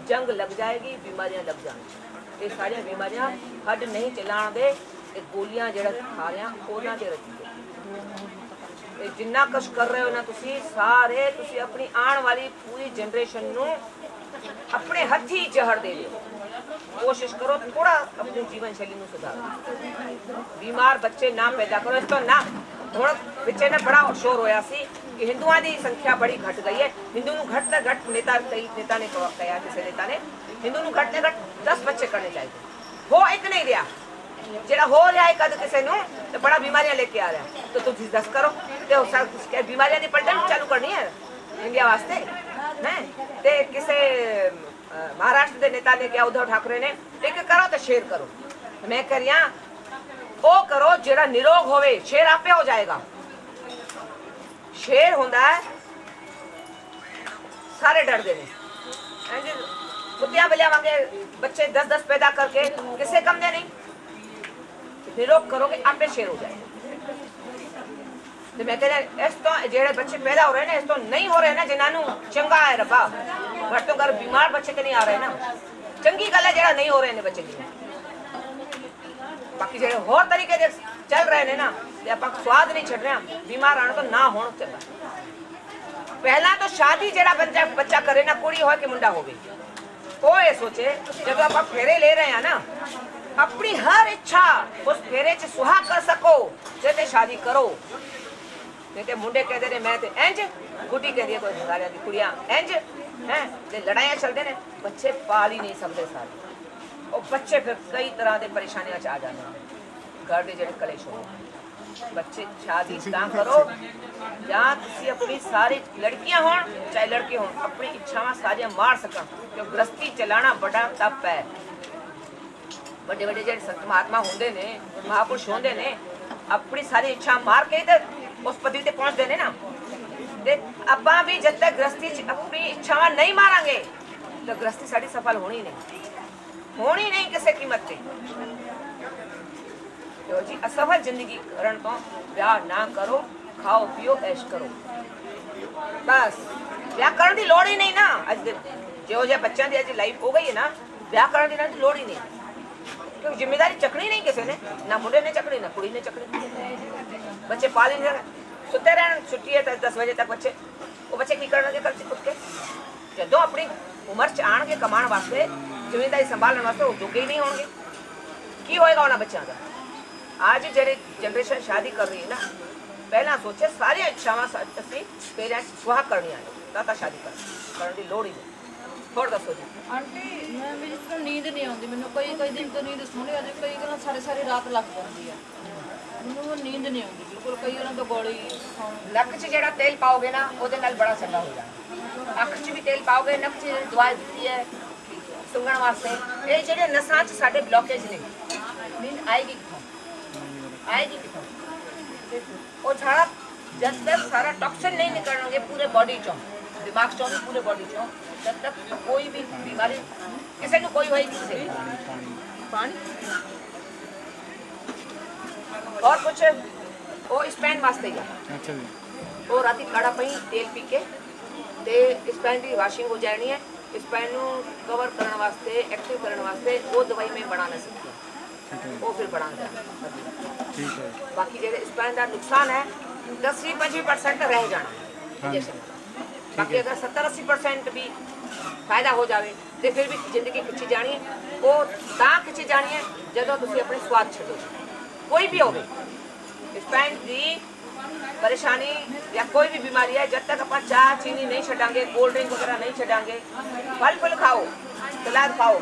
जंग लग जाएगी बीमारियां लग जाएंगी ये सारिया बीमारियां हड नहीं चलाओगे ये गोलियां जरा खा रहे हैं उन्हां ते रखी जिन्ना कुछ कर रहे हो ना तुसी सारे तुसी अपनी आने वाली पूरी जनरेशन नूं अपने हथी जहर दे दो कोशिश करो थोड़ा अपनी जीवन शैली नूं सुधारो बीमार बच्चे ना पैदा करो इस तो ना हुण पिछे ने बड़ा शोर होया सी कि हिंदुओं की संख्या बड़ी घट गई है हिंदू नूं घट तो घट नेता कई नेता ने कहा किसी नेता ने हिंदू नूं घट तो घट 10 बच्चे करने चाहिए हो एक नहीं रहा जेड़ा हो रहा है कद किसी नूं तो बड़ा बीमारियां लेके आ रहा तो तुम 10 करो तो बीमारियां की पलटन चालू करनी है इंडिया वास्ते हैं ते किसी महाराष्ट्र के नेता ने क्या उद्धव ठाकरे ने एक करो तो शेर करो मैं कह रही वो करो जेड़ा निरोग होवे शेर आपे हो जाएगा शेर होंदा है सारे डरते हैं कुत्तियां बलियावांगे बच्चे 10-10 पैदा करके किसे कम दे नहीं निरोग करोगे आपे शेर हो जाएगा तो मैं कह रहा इस तो जेड़े बच्चे पैदा हो रहे हैं ना इस तो नहीं हो रहे हैं ना जिन्होंने चंगा है रब्बा घर तो घर बीमार बच्चे तो नहीं आ रहे ना चंगी गल है जेड़ा नहीं हो रहे हैं बच्चे की बाकी जेड़े होर तरीके दे चल रहे हैं ना आप स्वाद नहीं छड़ रहे बीमार आने तो ना होना चंगा पहला तो शादी जेड़ा बच्चा करे ना कुड़ी हो कि मुंडा होवे वो ये सोचे जब आप फेरे ले रहे हैं ना अपनी हर इच्छा उस फेरे च सुहा कर सको ते शादी करो नहीं तो मुंडे कहते रहे मैं तो इंज गुड्डी कह रही है कोई हजारिया की कुड़ियां इंज हैं ते लड़ाइयां चलते ने बच्चे पाल ही नहीं सकते सारे और बच्चे फिर कई तरह के परेशानियां आ जाते हैं घर के जेड़े कलेश हो ਬੱਚੇ ਸ਼ਾਦੀ ਤਾਂ ਕਰੋ ਜਾਂ ਤੁਸੀਂ ਆਪਣੀ ਸਾਰੀ ਲੜਕੀਆਂ ਹੋਣ ਚਾਹੇ ਲੜਕੇ ਹੋਣ ਆਪਣੀ ਇੱਛਾਵਾਂ ਸਾਰੀਆਂ ਮਾਰ ਸਕਣ ਕਿਉਂ ਗ੍ਰਸਤੀ ਚਲਾਣਾ ਬੜਾ ਤਪ ਹੈ ਵੱਡੇ ਵੱਡੇ ਜਿਹੜੇ ਸੰਤ ਮਹਾਤਮਾ ਹੁੰਦੇ ਨੇ ਮਹਾਪੁਰਸ਼ ਹੁੰਦੇ ਨੇ ਆਪਣੀ ਸਾਰੀ ਇੱਛਾ ਮਾਰ ਕੇ ਤੇ ਉਸ ਪਦਵੀ ਤੇ ਪਹੁੰਚਦੇ ਨੇ ਨਾ ਤੇ ਆਪਾਂ ਵੀ ਜਦ ਤੱਕ ਗ੍ਰਸਤੀ ਚ ਆਪਣੀ ਇੱਛਾਵਾਂ ਨਹੀਂ ਮਾਰਾਂਗੇ ਤਾਂ ਗ੍ਰਸਤੀ ਸਾਡੀ ਸਫਲ ਹੋਣੀ ਨਹੀਂ ਕਿਸੇ ਕੀਮਤ ਤੇ तो जी असफल जिंदगी करण तो ब्याह ना करो खाओ पियो ऐश करो बस ब्याह करने की लोड़ ही नहीं ना अज जो जो बच्चों की अज लाइफ हो गई है ना ब्याह करने की लोड़ ही नहीं क्योंकि जिम्मेदारी चकनी नहीं किसी ने ना मुंडे ने चकनी ना कुड़ी ने चकनी बच्चे पाल ही नहीं सुते रहन छुट्टी है 10 बजे तक बच्चे वो बच्चे की करने करते उठ के जो अपनी उम्र च आने कमाने वास्ते जिम्मेदारी संभालने वास्ते वो जोगे ही नहीं होंगे की होएगा उन्होंने बच्चों का आज ਜਿਹੜੀ ਜਨਰੇਸ਼ਨ ਸ਼ਾਦੀ ਕਰ ਰਹੀ ਹੈ ਨਾ ਪਹਿਲਾਂ ਸੋਚੇ ਸਾਰੀਆਂ ਇੱਛਾਵਾਂ ਅਸੀਂ ਪੇਰੈਂਟਸ ਸੁਆਹ ਕਰਨੀਆਂ ਨੇ ਤਾਂ ਸ਼ਾਦੀ ਕਰਨ ਦੀ ਲੋੜ ਹੀ ਨਹੀਂ ਹੋਰ ਦੱਸੋ ਜੀ
ਆਂਟੀ ਮੈਂ ਵੀ ਜਿਸ ਤਰ੍ਹਾਂ ਨੀਂਦ ਨਹੀਂ ਆਉਂਦੀ ਮੈਨੂੰ ਕਈ ਦਿਨ ਤੋਂ ਨੀਂਦ ਸੋਹਣੀ ਆਉਂਦੀ ਕਈ ਗੱਲਾਂ ਸਾਰੀ ਰਾਤ ਲੱਗ ਜਾਂਦੀ ਆ ਮੈਨੂੰ ਨੀਂਦ ਨਹੀਂ ਆਉਂਦੀ ਬਿਲਕੁਲ ਕਈ ਉਹਨਾਂ ਤੋਂ ਗੋਲੀ
ਨੱਕ 'ਚ ਜਿਹੜਾ ਤੇਲ ਪਾਓਗੇ ਨਾ ਉਹਦੇ ਨਾਲ ਬੜਾ ਚੰਗਾ ਹੋ ਜਾਣਾ ਅੱਖ 'ਚ ਵੀ ਤੇਲ ਪਾਓਗੇ ਨੱਕ 'ਚ ਦਵਾਈ ਦਿੱਤੀ ਹੈ ਸੁੰਘਣ ਵਾਸਤੇ ਇਹ ਜਿਹੜੇ ਨਸਾਂ 'ਚ ਸਾਡੇ ਬਲੌਕੇਜ ਨੇ ਨੀਂਦ ਆਏਗੀ आएगी और सारा जब तक सारा टॉक्सिन नहीं निकलेंगे पूरे बॉडी चो दिमाग चो पूरे बॉडी चो जब तक कोई भी बीमारी किसी को कोई होगी किसी पानी और कुछ वो स्पैन वास्ते ही अच्छा जी वो राती काढ़ा पई तेल पी के ते स्पैन की वाशिंग हो जानी है स्पैन कवर करने वास्ते एक्टिव करने वास्ते वो दवाई में बना नहीं सकती वो फिर बढ़ा ठीक है बाकी जो स्पैन का नुकसान है 10-25% रह जाना जैसे बाकी अगर 70-80% भी फायदा हो जाए तो फिर भी जिंदगी खिंची जानी है वो तां खिंची जानी है जो तुम अपने स्वाद छो कोई भी हो स्पैन की परेशानी या कोई भी बीमारी है जब तक अपन चाह चीनी नहीं छड़ांगे कोल्ड ड्रिंक वगैरह नहीं छड़ांगे फल फूल खाओ सलाद खाओ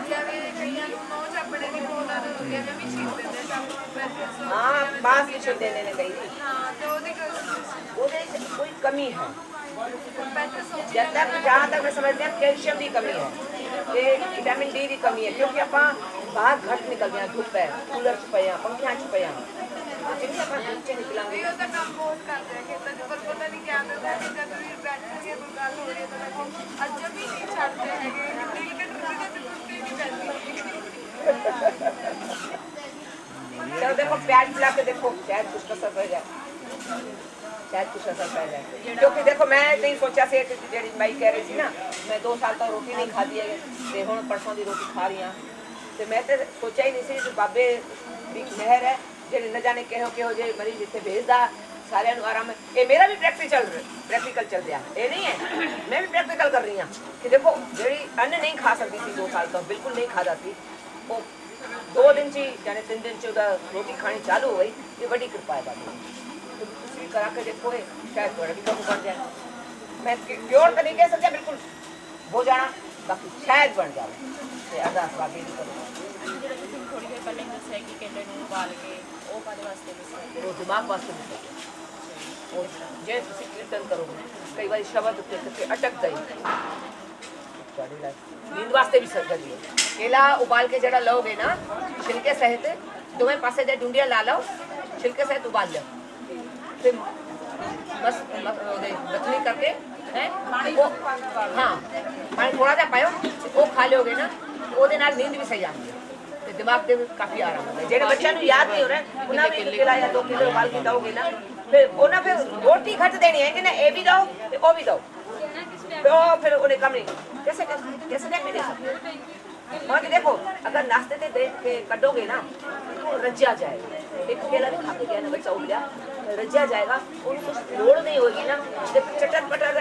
हाँ बांस की छील देने ने कही कोई कमी है जब तक जहाँ तक मैं समझते हैं कैल्शियम की कमी है ये विटामिन डी की कमी है क्योंकि आप बाहर घट निकल गया धुप है कूलर च पे पंखियां च पे जिनसे अपन नीचे निकलांगे चलो देखो प्याज मिला के देखो शायद कुछ असर पड़ जाए क्योंकि देखो मैं नहीं सोचा से जी बाई कह रही थी ना मैं 2 साल तक रोटी नहीं खाती है ते हुण परसों की रोटी खा रही हाँ तो मैं तो सोचा ही नहीं सी बाबे की मेहर है जो न जाने किहो जे मरीज इतने भेजदा सारे आराम ये मेरा भी प्रैक्टिकल चल रहा ये नहीं है मैं भी प्रैक्टिकल कर रही हाँ कि देखो जी अन्न नहीं खा सकती थी 2 साल तो बिल्कुल नहीं खाता थी वो 2 दिन ची जाने 3 दिन ची रोटी खानी चालू हो गई ये बड़ी कृपा है बाबू तो तुम करा के देखो शायद थोड़ा भी कम बन जाए मैं प्योर तो नहीं कह सकता बिल्कुल हो जाना बाकी शायद बन जाए अरदास बाबी भी करो
ਥੋੜੀ ਦੇਰ ਪਹਿਲਾਂ ਹੀ ਦੱਸਿਆ ਕਿ ਕੇਲੇ ਨੂੰ ਉਬਾਲ ਕੇ ਉਹ ਕਾਦੇ ਵਾਸਤੇ ਦੱਸਿਆ
वो दिमाग वास्ते भी सही और जे तुम कीर्तन करोगे कई बार शब्द उत्ते अटक गई नींद वास्ते भी सही है केला उबाल के जरा लोगे ना छिलके सहित तुम्हें पासे दे डूंडिया ला लो छिलके सहित उबाल लो फिर बस बथनी करके हैं वो हाँ पानी थोड़ा सा पायो वो खा लोगे ना वो नींद भी सही आती है दिमाग से काफी आराम होता है जेडे बच्चों को याद नहीं हो रहा उन्हें भी केला या 2 किलो उबाल के दोगे ना फिर रोटी घट देनी है कि ना ये भी दो वो भी दो तो फिर उन्हें कम नहीं कैसे नहीं दे सकते वहाँ देखो अगर नाश्ते से दे के कटोगे ना तो रज्जा जाएगा एक केला भी खा के गया ना बच्चा उठ गया रज्जा जाएगा उनको कुछ लोड़ नहीं होगी ना चटर पटर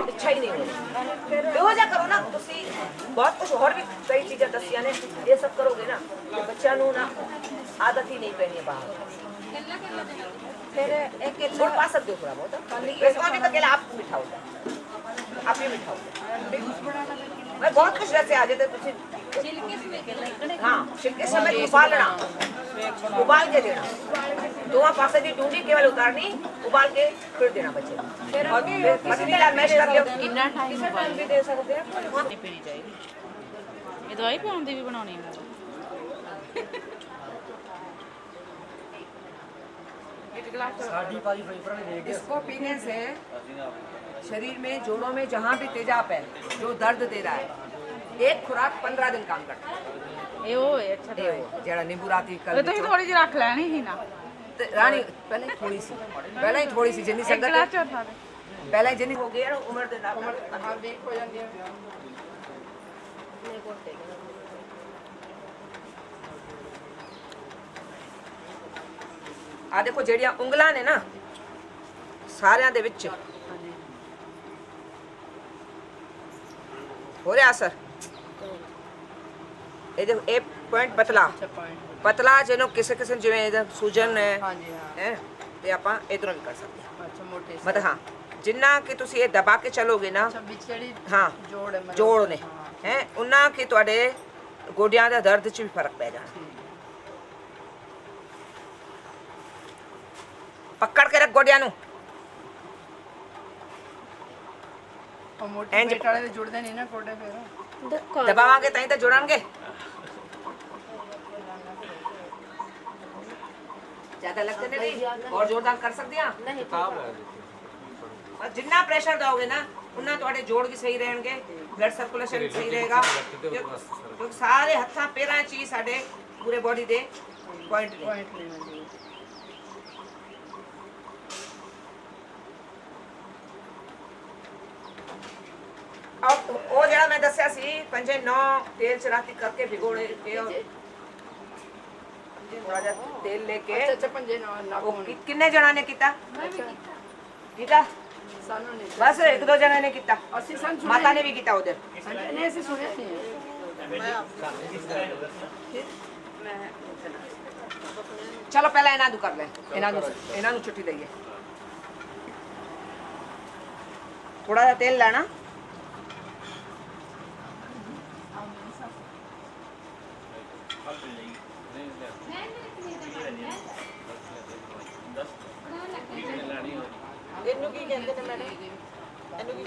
इच्छा ही नहीं होगी बेवजह करो ना तुसी बहुत कुछ और भी कई चीज़ें दसिया ने ये सब करोगे ना तो बच्चा ना आदत ही नहीं पैनी है बाहर फिर एक गुड़ पा सकते हो थोड़ा बहुत वैसे भी तो केला आप मीठा होता आप ही मीठा होता मैं बहुत कुछ वैसे आ जाते तुझे हाँ छिलके समय उबालना उबाल के देना, दोनों पासे की डूंगी केवल उतारनी, उबाल के फिर देना बच्चे को। और फिर मछली दाल मैश कर लियो।
ਕਿੰਨਾ ਟਾਈਮ
टाइम भी दे सकते हैं।
ਪੀਣੀ ਚਾਹੀਦੀ ਇਹ ਦਵਾਈ ਪਾਉਣ ਦੀ ਵੀ ਬਣਾਉਣੀ ਹੈ
इसको पीने से शरीर में जोड़ों में जहाँ भी तेजाब है, जो दर्द दे रहा है, एक खुराक 15 दिन काम करता है।
ਇਹ ਉਹ ਹੈ ਅੱਛਾ
ये वो जरा नींबू राती कल
ਇਹ ਤੁਸੀਂ ਥੋੜੀ ਜਿਹੀ ਰੱਖ ਲੈਣੀ ਸੀ ਨਾ
ते रानी पहले ही थोड़ी सी, पहले ही थोड़ी सी जिन्नी संगत है,
ਚੌਥਾ ਦੇ
पहले ही जिन्नी हो गई है ना उम्र दे नाल
ਹਾਂ ਵੀਕ ਹੋ ਜਾਂਦੀ ਹੈ
ਆ ਦੇਖੋ ਜਿਹੜੀਆਂ ਉਂਗਲਾਂ ਨੇ ਨਾ ਸਾਰਿਆਂ ਦੇ ਵਿੱਚ ਹੋ ਰਿਹਾ ਅਸਰ। ਇਹ ਦੇਖੋ ਇਹ ਪੁਆਇੰਟ ਪਤਲਾ ਜਿਹਨੂੰ ਕਿਸੇ ਕਿਸੇ ਨੂੰ ਜਿਵੇਂ ਇਹਦਾ ਸੂਜਨ ਹੈ
ਹਾਂਜੀ ਹਾਂ
ਹੈ ਤੇ ਆਪਾਂ ਇਧਰੋਂ ਵੀ ਕਰ ਸਕਦੇ ਹਾਂ।
ਅੱਛਾ ਮੋਟੇ
ਮਤਲਬ ਹਾਂ ਜਿੰਨਾ ਕਿ ਤੁਸੀਂ ਇਹ ਦਬਾ ਕੇ ਚੱਲੋਗੇ ਨਾ
ਅੱਛਾ ਵਿੱਚ ਜਿਹੜੀ
ਹਾਂ
ਜੋੜ ਹੈ ਮਤਲਬ
ਜੋੜ ਨੇ ਹੈ ਉਹਨਾਂ ਕਿ ਤੁਹਾਡੇ ਗੋਡਿਆਂ ਦਾ ਦਰਦ 'ਚ ਵੀ ਫਰਕ ਪੈ ਜਾਣਾ। ਪਕੜ ਕੇ ਰੱਖ ਗੋਡਿਆਂ ਨੂੰ
ਉਹ ਮੋਟੇ
ਇੰਝ
ਪੇਟ ਵਾਲੇ ਦੇ ਜੁੜਦੇ ਨਹੀਂ ਨਾ ਕੋਡੇ ਫਿਰ
ਦਬਾਵਾਂਗੇ ਤਾਂ ਹੀ ਤਾਂ ਜੁੜਨਗੇ। ਜ਼ਿਆਦਾ ਲੱਗਦੇ ਨੇ ਨਹੀਂ ਔਰ ਜ਼ੋਰਦਾਰ ਕਰ ਸਕਦੇ ਆ ਨਹੀਂ ਜਿੰਨਾ ਪ੍ਰੈਸ਼ਰ ਦੋਗੇ ਨਾ ਉਹਨਾਂ ਤੁਹਾਡੇ ਜੋੜ ਵੀ ਸਹੀ ਰਹਿਣਗੇ, ਬਲੱਡ ਸਰਕੂਲੇਸ਼ਨ ਸਹੀ ਰਹੇਗਾ ਕਿਉਂਕਿ ਸਾਰੇ ਹੱਥਾਂ ਪੈਰਾਂ 'ਚ ਹੀ ਸਾਡੇ ਪੂਰੇ ਬੋਡੀ ਦੇ ਪੁਆਇੰਟ ਨੇ।
ਪੁਆਇੰਟ ਨਹੀਂ ਹੁੰਦੀ
ਉਹ ਜਿਹੜਾ ਮੈਂ ਦੱਸਿਆ ਸੀ 5-9 ਤੇਲ ਚ ਰਾਤੀ ਕਰਕੇ ਭਿਗੋਣੇ ਥੋੜਾ ਜਿਹਾ ਤੇਲ ਲੈ ਕੇ
ਅੱਛਾ ਪੰਜੇ ਨਾਲ
ਉਹ ਕਿੰਨੇ ਜਣਾ ਨੇ ਕੀਤਾ ਕੀਤਾ
ਸਾਨੂੰ ਨਹੀਂ
ਬਸ 1-2 ਜਣਾ ਨੇ ਕੀਤਾ
ਅਸੀਂ ਸਾਨੂੰ
ਮਾਤਾ ਨੇ ਵੀ ਕੀਤਾ ਉਧਰ
ਨਹੀਂ ਅਸੀਂ ਸੁਣਿਆ ਨਹੀਂ
ਚਲੋ ਪਹਿਲਾਂ ਇਹਨਾਂ ਨੂੰ ਕਰ ਲੈ ਇਹਨਾਂ ਨੂੰ ਛੁੱਟੀ ਦਈਏ। ਥੋੜਾ ਜਿਹਾ ਤੇਲ ਲੈਣਾ ਇਹਨੂੰ ਕੀ ਕਹਿੰਦੇ ਨੇ ਮੈਡਮ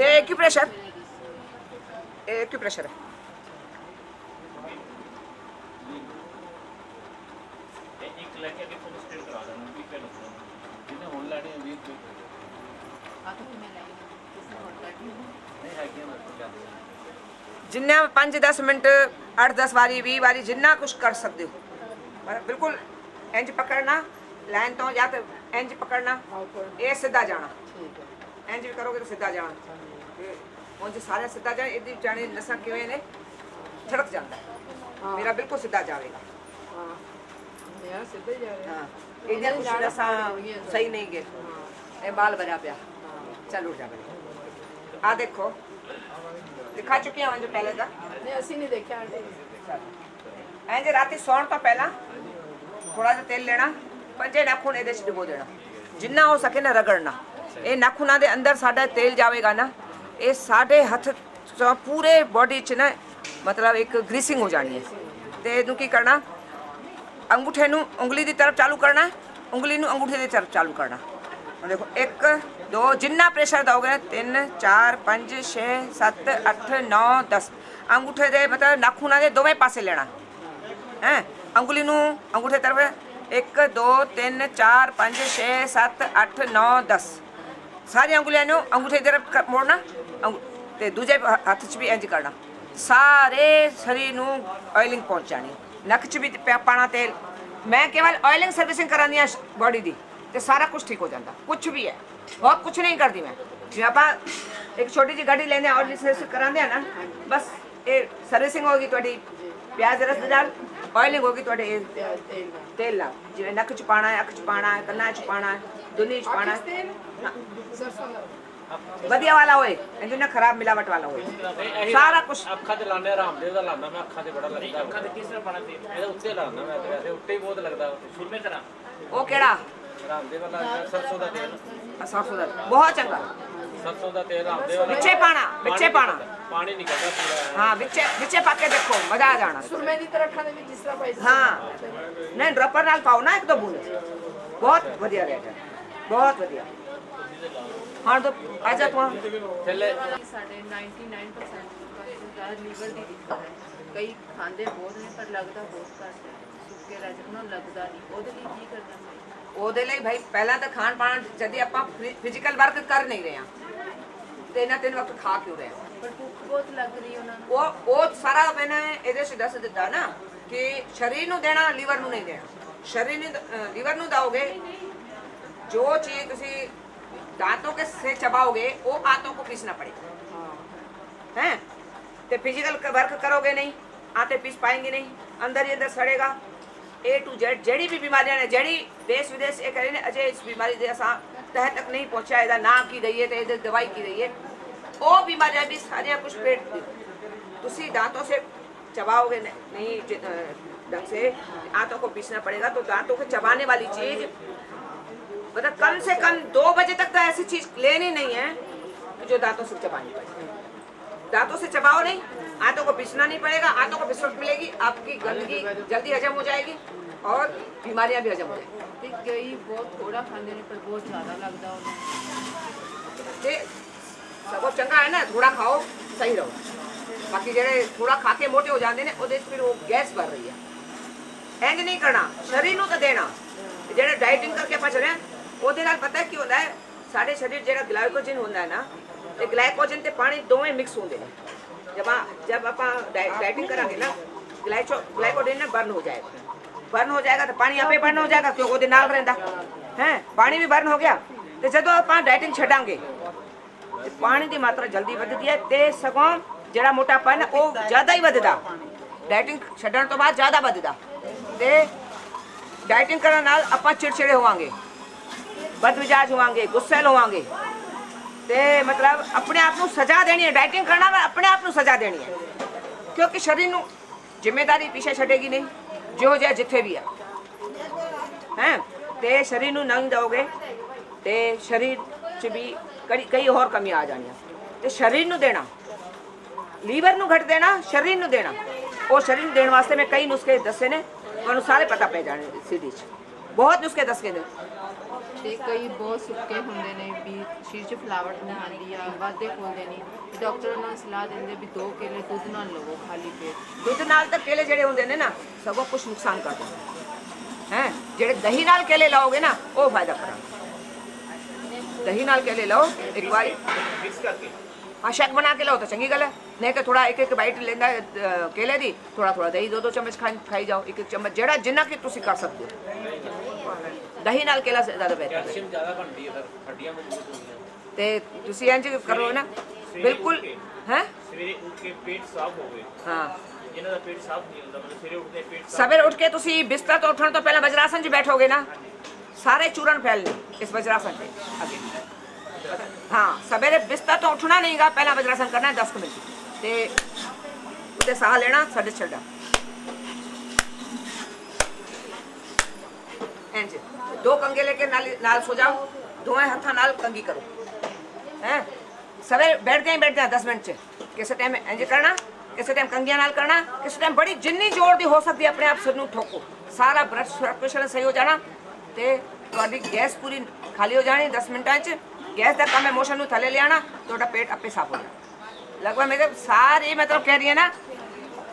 ਇਹ ਐਕਿਊਪ੍ਰੈਸ਼ਰ ਹੈ
ਇੱਕ ਲੈ ਕੇ ਅੱਗੇ ਫੋਨ ਸਟੇਟ ਕਰਾ ਦੇਣਾ ਵੀ ਪਹਿਲਾਂ ਜਿਹਨੇ ਹੁਣ ਲੈਣੀ ਹੈ 20 ਰੁਪਏ ਨਹੀਂ ਹੈਗੀਆਂ ਮੇਰੇ ਕੋਲ ਜਾਂਦੇ
ਜਿੰਨਾ 5-10 ਮਿੰਟ 8-10 ਵਾਰੀ 20 ਵਾਰੀ ਜਿੰਨਾ ਕੁਝ ਕਰ ਸਕਦੇ ਹੋ ਪਰ ਬਿਲਕੁਲ ਇੰਜ ਪਕੜਨਾ ਲਾਈਨ ਤੋਂ ਜਾਂ ਤੇ ਇੰਜ ਪਕੜਨਾ ਇਹ ਸਿੱਧਾ ਜਾਣਾ ਇੰਜ ਵੀ ਕਰੋਗੇ ਤਾਂ ਸਿੱਧਾ ਜਾਣਾ ਉਂਝ ਸਾਰੇ ਸਿੱਧਾ ਜਾਣਾ ਇਹਦੀ ਜਾਣੇ ਨਸਾਂ ਕਿਵੇਂ ਨੇ ਛੜਕ ਜਾਂਦਾ ਮੇਰਾ ਬਿਲਕੁਲ ਸਿੱਧਾ ਜਾਵੇਗਾ
ਯਾਰ ਸਿੱਧੇ ਜਾ ਰਹੇ
ਹਾਂ ਇਹਦੇ ਕੁਝ ਨਸਾਂ ਸਹੀ ਨਹੀਂ ਗਏ ਇਹ ਬਾਲ ਭਰਿਆ ਪਿਆ ਚੱਲ ਉੱਠ ਜਾ ਬਈ ਆ ਦੇਖੋ ਦਿਖਾ ਚੁੱਕੀ ਹਾਂ ਜੋ ਪਹਿਲੇ ਦਾ
ਨਹੀਂ ਅਸੀਂ ਨਹੀਂ ਦੇਖਿਆ ਆਂਟੀ
ਇੰਜ ਰਾਤੀ ਸੌਣ ਤੋਂ ਪਹਿਲਾਂ ਥੋੜਾ ਜਿਹਾ ਤੇਲ ਲੈਣਾ ਪੰਜੇ ਨਾਖੂਨ ਇਹਦੇ 'ਚ ਡੁਬੋ ਦੇਣਾ ਜਿੰਨਾ ਹੋ ਸਕੇ ਨਾ ਰਗੜਨਾ ਇਹ ਨਾਖੂਨਾਂ ਦੇ ਅੰਦਰ ਸਾਡਾ ਤੇਲ ਜਾਵੇਗਾ ਨਾ ਇਹ ਸਾਡੇ ਹੱਥ ਤੋਂ ਪੂਰੇ ਬੋਡੀ 'ਚ ਨਾ ਮਤਲਬ ਇੱਕ ਗ੍ਰੀਸਿੰਗ ਹੋ ਜਾਣੀ ਹੈ ਤੇ ਇਹਨੂੰ ਕੀ ਕਰਨਾ ਅੰਗੂਠੇ ਨੂੰ ਉਂਗਲੀ ਦੀ ਤਰਫ ਚਾਲੂ ਕਰਨਾ ਉਂਗਲੀ ਨੂੰ ਅੰਗੂਠੇ ਦੀ ਤਰਫ ਚਾਲੂ ਕਰਨਾ ਹੁਣ ਦੇਖੋ 1-2 ਜਿੰਨਾ ਪ੍ਰੈਸ਼ਰ ਦੋਗੇ 3-4-5-6-7-8-9-10 ਅੰਗੂਠੇ ਦੇ ਮਤਲਬ ਨਾਖੂਨਾਂ ਦੇ ਦੋਵੇਂ ਪਾਸੇ ਲੈਣਾ ਹੈ ਅੰਗੁਲੀ ਨੂੰ ਅੰਗੂਠੇ ਤਰਫ 1-2-3-4-5-6-7-8-9-10 ਸਾਰੀਆਂ ਉਂਗਲੀਆਂ ਨੂੰ ਅੰਗੂਠੇ ਦੀ ਤਰਫ ਮੋੜਨਾ ਤੇ ਦੂਜੇ ਹੱਥ 'ਚ ਵੀ ਇੰਜ ਕਰਨਾ ਸਾਰੇ ਸਰੀਰ ਨੂੰ ਆਇਲਿੰਗ ਪਹੁੰਚਾਣੀ ਨੱਕ 'ਚ ਵੀ ਪਾਣਾ ਤੇਲ ਮੈਂ ਕੇਵਲ ਆਇਲਿੰਗ ਸਰਵਿਸਿੰਗ ਕਰਾਉਂਦੀ ਹਾਂ ਬੋਡੀ ਦੀ ਤੇ ਸਾਰਾ ਕੁਝ ਠੀਕ ਹੋ ਜਾਂਦਾ ਕੁਝ ਵੀ ਹੈ ਬਹੁਤ ਕੁਝ ਨਹੀਂ ਕਰਦੀ ਮੈਂ ਜਿਵੇਂ ਆਪਾਂ ਇੱਕ ਛੋਟੀ ਜਿਹੀ ਗੱਡੀ ਲੈਂਦੇ ਹਾਂ ਆਇਲਿੰਗ ਸਰਵਿਸ ਕਰਾਉਂਦੇ ਆ ਨਾ ਬਸ ਇਹ ਸਰਵਿਸਿੰਗ ਹੋਗੀ ਤੁਹਾਡੀ ਪਿਆਜ਼ ਰਸ ਦੇ ਨਾਲ ਆਇਲਿੰਗ ਹੋਗੀ ਤੁਹਾਡੇ ਤੇਲ ਨਾਲ ਜਿਵੇਂ ਨੱਕ 'ਚ ਪਾਣਾ ਹੈ ਅੱਖ 'ਚ ਪਾਣਾ ਹੈ ਕੰਨਾਂ 'ਚ ਪਾਣਾ ਹੈ ਦੁਨੀ 'ਚ ਪਾਣਾ ਹੈ
ਸਰਸੋਂ ਦਾ
ਵਧੀਆ ਵਾਲਾ ਹੋਏ ਇੰਜ ਨਾ ਖਰਾਬ ਮਿਲਾਵਟ ਵਾਲਾ ਹੋਏ ਸਾਰਾ ਕੁਝ
ਅੱਖਾਂ ਤੇ ਲਾਣੇ ਰਾਮਦੇਵ ਦਾ ਲਾਣਾ ਮੈਂ ਅੱਖਾਂ ਤੇ ਬੜਾ ਲੱਗਦਾ ਅੱਖਾਂ ਤੇ ਕਿਸ ਤਰ੍ਹਾਂ ਪਾਣਾ ਤੇ ਇਹਦੇ ਉੱਤੇ ਲਾਣਾ ਮੈਂ ਤੇ ਵੈਸੇ ਉੱਤੇ ਹੀ ਬਹੁਤ ਲੱਗਦਾ ਸੁਰਮੇ ਤਰ੍ਹਾਂ
ਉਹ ਕਿਹੜਾ
ਰਾਮਦੇਵ ਵਾਲਾ ਸਰਸੋਂ ਦਾ ਤੇਲ
ਸਰਸੋਂ ਦਾ ਬਹੁਤ ਚੰਗਾ
ਸਰਸੋਂ ਦਾ ਤੇਲ ਰਾਮਦੇਵ ਵਾਲਾ
ਵਿੱਚੇ ਪਾਣਾ
ਪਾਣੀ ਨਿਕਲਦਾ ਪੂਰਾ
ਹਾਂ ਵਿੱਚੇ ਪਾ ਕੇ ਦੇਖੋ ਮਜ਼ਾ ਆ ਜਾਣਾ
ਸੁਰਮੇ ਦੀ ਤਰ੍ਹਾਂ ਖਾਣੇ ਵਿੱਚ ਜਿਸ ਤਰ੍ਹਾਂ ਪਾਈ
ਹਾਂ ਨਹੀਂ ਡ੍ਰੌਪਰ ਨਾਲ ਪਾਓ ਨਾ ਇੱਕ ਦੋ ਬੂੰਦ ਬਹੁਤ ਵਧੀਆ ਰਹੇਗਾ ਬਹੁਤ ਵਧੀਆ ਹਾਂ ਤਾਂ ਆਜਾ ਤੂੰ
ਥੱਲੇ
ਸਾਡੇ 99% ਲੋਕਾਂ ਨੂੰ ਲੀਵਰ ਦੀ ਦਿੱਕਤ ਹੈ ਕਈ ਖਾਂਦੇ ਬਹੁਤ ਨੇ ਪਰ ਲੱਗਦਾ ਬਹੁਤ ਘੱਟ ਹੈ ਸੁੱਕੇ ਰਾਜਨ ਨੂੰ ਲੱਗਦਾ ਨਹੀਂ ਉਹਦੇ ਲਈ ਕੀ ਕਰਨਾ ਚਾਹੀਦਾ
ਉਹਦੇ ਲਈ ਭਾਈ ਪਹਿਲਾਂ ਤਾਂ ਖਾਣ ਪਾਣ ਜਦ ਆਪਾਂ ਫਿਜ਼ੀਕਲ ਵਰਕ ਕਰ ਨਹੀਂ ਰਹੇ ਹਾਂ ਤੇ ਇਹਨਾਂ 3 ਵਕਤ ਖਾ ਕਿਉਂ ਰਹੇ ਹਾਂ
ਪਰ ਭੁੱਖ ਬਹੁਤ ਲੱਗ ਰਹੀ ਉਹਨਾਂ ਨੂੰ
ਉਹ ਸਾਰਾ ਮੈंने ਇਹਦੇ ਸੇ ਦੱਸ ਦਿੱਤਾ ਨਾ ਕਿ ਸਰੀਰ ਨੂੰ ਦੇਣਾ ਲੀਵਰ ਨੂੰ ਨਹੀਂ ਦੇਣਾ ਸਰੀਰ ਨੂੰ ਲੀਵਰ ਨੂੰ ਦੋਗੇ ਜੋ ਚੀਜ਼ ਤੁਸੀਂ दांतों के से चबाओगे वो आंतों को पीसना पड़ेगा हैं तो फिजिकल वर्क करोगे नहीं आते पीस पाएंगे नहीं अंदर ही अंदर सड़ेगा A to Z जड़ी भी बीमारियां ने जड़ी देश विदेश ये करें अजय इस बीमारी दे असा तह तक नहीं पहुंचा इधर ना की गई है तो इधर दवाई की गई है वो बीमारियां भी सारिया कुछ पेट दी तुसी दांतों से चबाओगे नहीं ढंग से आंतों को पीसना पड़ेगा तो दांतों को चबाने वाली चीज मतलब कम से कम 2 बजे तक तो ऐसी चीज लेनी नहीं है जो दांतों से चबानी पड़ेगी दांतों से चबाओ नहीं आंतों को पीसना नहीं पड़ेगा आंतों को पिसवट मिलेगी आपकी गंदगी जल्दी हजम हो जाएगी और बीमारियां भी हजम हो जाएगी
ਤੇ ਕਈ ਬਹੁਤ ਥੋੜਾ ਖਾਂਦੇ ਨੇ ਪਰ ਬਹੁਤ ਜ਼ਿਆਦਾ ਲੱਗਦਾ ਉਹਨਾਂ
ते सबको चंगा है ना थोड़ा खाओ सही रहो बाकी जेड़े थोड़ा खा के मोटे हो जाते ने ਉਹਦੇ फिर वो गैस बढ़ रही है इंज नहीं करना शरीर ਨੂੰ ਤਾਂ ਦੇਣਾ ਜਿਹੜੇ ਡਾਈਟਿੰਗ ਕਰਕੇ ਆਪਾਂ ਚੱਲੇ ਉਹਦੇ ਨਾਲ ਪਤਾ ਕੀ ਹੁੰਦਾ ਹੈ ਸਾਡੇ ਸਰੀਰ ਜਿਹੜਾ ਗਲਾਈਕੋਜਨ ਹੁੰਦਾ ਹੈ ਨਾ ਤੇ ਗਲਾਈਕੋਜਨ ਤੇ ਪਾਣੀ ਦੋਵੇਂ ਮਿਕਸ ਹੁੰਦੇ ਨੇ जब ਆਪਾਂ ਡਾਈਟਿੰਗ ਕਰਾਂਗੇ ਨਾ ਗਲਾਈਕੋਜਨ ਨਾ ਬਰਨ ਹੋ ਜਾਏਗਾ ਤਾਂ ਪਾਣੀ ਆਪੇ ਬਰਨ ਹੋ ਜਾਏਗਾ ਕਿਉਂਕਿ ਉਹਦੇ ਨਾਲ ਰਹਿੰਦਾ ਹੈ ਪਾਣੀ ਵੀ ਬਰਨ ਹੋ ਗਿਆ ਤੇ ਜਦੋਂ ਆਪਾਂ ਡਾਈਟਿੰਗ ਛੱਡਾਂਗੇ ਤੇ ਪਾਣੀ ਦੀ ਮਾਤਰਾ ਜਲਦੀ ਵੱਧਦੀ ਹੈ ਤੇ ਸਗੋਂ ਜਿਹੜਾ ਮੋਟਾਪਾ ਹੈ ਨਾ ਉਹ ਜ਼ਿਆਦਾ ਹੀ ਵੱਧਦਾ ਡਾਈਟਿੰਗ ਛੱਡਣ ਤੋਂ ਬਾਅਦ ਜ਼ਿਆਦਾ ਵੱਧਦਾ ਤੇ ਡਾਈਟਿੰਗ ਕਰਨ ਨਾਲ ਆਪਾਂ ਚਿੜਚਿੜੇ ਹੋਵਾਂਗੇ ਬਦਮਿਜਾਜ ਹੋਵਾਂਗੇ ਗੁੱਸੇਲ ਹੋਵਾਂਗੇ ਤੇ ਮਤਲਬ ਆਪਣੇ ਆਪ ਨੂੰ ਸਜ਼ਾ ਦੇਣੀ ਹੈ ਡਾਈਟਿੰਗ ਕਰਨਾ ਵਾ ਆਪਣੇ ਆਪ ਨੂੰ ਸਜ਼ਾ ਦੇਣੀ ਹੈ ਕਿਉਂਕਿ ਸਰੀਰ ਨੂੰ ਜ਼ਿੰਮੇਵਾਰੀ ਪਿੱਛੇ ਛੱਡੇਗੀ ਨਹੀਂ ਜੋ ਜਿਹਾ ਜਿੱਥੇ ਵੀ ਹੈ ਤੇ ਸਰੀਰ ਨੂੰ ਨਹੀਂ ਦਿਓਗੇ ਤੇ ਸਰੀਰ 'ਚ ਵੀ ਕਈ ਹੋਰ ਕਮੀਆਂ ਆ ਜਾਣੀਆਂ ਤੇ ਸਰੀਰ ਨੂੰ ਦੇਣਾ ਲੀਵਰ ਨੂੰ ਘਟ ਦੇਣਾ ਸਰੀਰ ਨੂੰ ਦੇਣਾ ਉਹ ਸਰੀਰ ਨੂੰ ਦੇਣ ਵਾਸਤੇ ਮੈਂ ਕਈ ਨੁਸਖੇ ਦੱਸੇ ਨੇ ਤੁਹਾਨੂੰ ਸਾਰੇ ਪਤਾ ਪੈ ਜਾਣੇ ਸੀਡੀ 'ਚ ਬਹੁਤ ਨੁਸਖੇ ਦੱਸੇ ਨੇ
ਤੇ ਕਈ ਬਹੁਤ ਸੁੱਕੇ ਹੁੰਦੇ ਨੇ ਵੀ ਸਰੀਰ 'ਚ ਫਲਾਵਟ ਨਹੀਂ ਆਉਂਦੀ ਆ ਵਾਧੇ ਖੋਲਦੇ ਨਹੀਂ ਡਾਕਟਰ ਉਹਨਾਂ ਨੂੰ ਸਲਾਹ ਦਿੰਦੇ ਵੀ 2 ਕੇਲੇ ਦੁੱਧ ਨਾਲ ਲਵੋ ਖਾਲੀ ਪੇਟ
ਦੁੱਧ ਨਾਲ ਤਾਂ ਕੇਲੇ ਜਿਹੜੇ ਹੁੰਦੇ ਨੇ ਨਾ ਸਗੋਂ ਕੁਝ ਨੁਕਸਾਨ ਕਰਦੇ ਹੈ ਜਿਹੜੇ ਦਹੀਂ ਨਾਲ ਕੇਲੇ ਲਾਓਗੇ ਨਾ ਉਹ ਫਾਇਦਾ ਕਰਾਂਗੇ ਦਹੀਂ ਨਾਲ ਕੇਲੇ ਲਾਓ ਇੱਕ ਵਾਰੀ
ਮਿਕਸ ਕਰਕੇ
हाँ शेक बना के लो तो चंगी गल है नहीं तो थोड़ा एक बाइट लेना केले दी थोड़ा दही 2 चम्मच खाई जाओ एक चम्मच जेड़ा जिन्ना कि तुसी कर सकते हो दही नाल केला ज़्यादा बेहतर है
ਕੈਲਸ਼ੀਅਮ ਜ਼ਿਆਦਾ ਬਣਦੀ ਹੈ ਫਿਰ ਹੱਡੀਆਂ ਮਜ਼ਬੂਤ ਹੁੰਦੀਆਂ
ते तुसी इंज करो ना बिल्कुल हैं
ਸਵੇਰੇ ਉੱਠ ਕੇ ਪੇਟ ਸਾਫ਼ ਹੋਵੇ
हाँ
ਇਹਨਾਂ ਦਾ ਪੇਟ ਸਾਫ਼ ਨਹੀਂ ਹੁੰਦਾ ਮਤਲਬ ਸਵੇਰੇ ਉੱਠਦੇ ਪੇਟ ਸਾਫ਼
सवेरे उठ के तुसी बिस्तर तो उठने तो पहले वज्रासन च बैठोगे ना सारे चूरन फैलने इस वज्रासन पे आगे हाँ सवेरे बिस्तर तो उठना नहीं गा पहला वज्रासन करना है 10 मिनट ते उते साह लेना छड़ छड़ा इंज 2 कंगे लेके नाल सो जाओ दोवें हथा नाल कंगी करो हैं सवेरे बैठ गए 10 मिनट च किस टाइम इंज करना किस टाइम कंगियां नाल करना किस टाइम बड़ी जिन्नी जोर दी हो सकती अपने आप सिर नूं ठोको सारा ब्लड सर्कुलेशन सही हो जाना ते तुहाडी गैस पूरी खाली हो जानी 10 मिनटां च गैस का कम इमोशन ਨੂੰ ਥੱਲੇ ਲਿਆਣਾ ਤੁਹਾਡਾ ਪੇਟ ਆਪੇ ਸਾਫ ਹੋ ਜਾਣਾ ਲਗਭਗ ਮੇਰੇ ਸਾਰੇ ਮਤਲਬ ਕਹਿ ਰਹੀ ਹੈ ਨਾ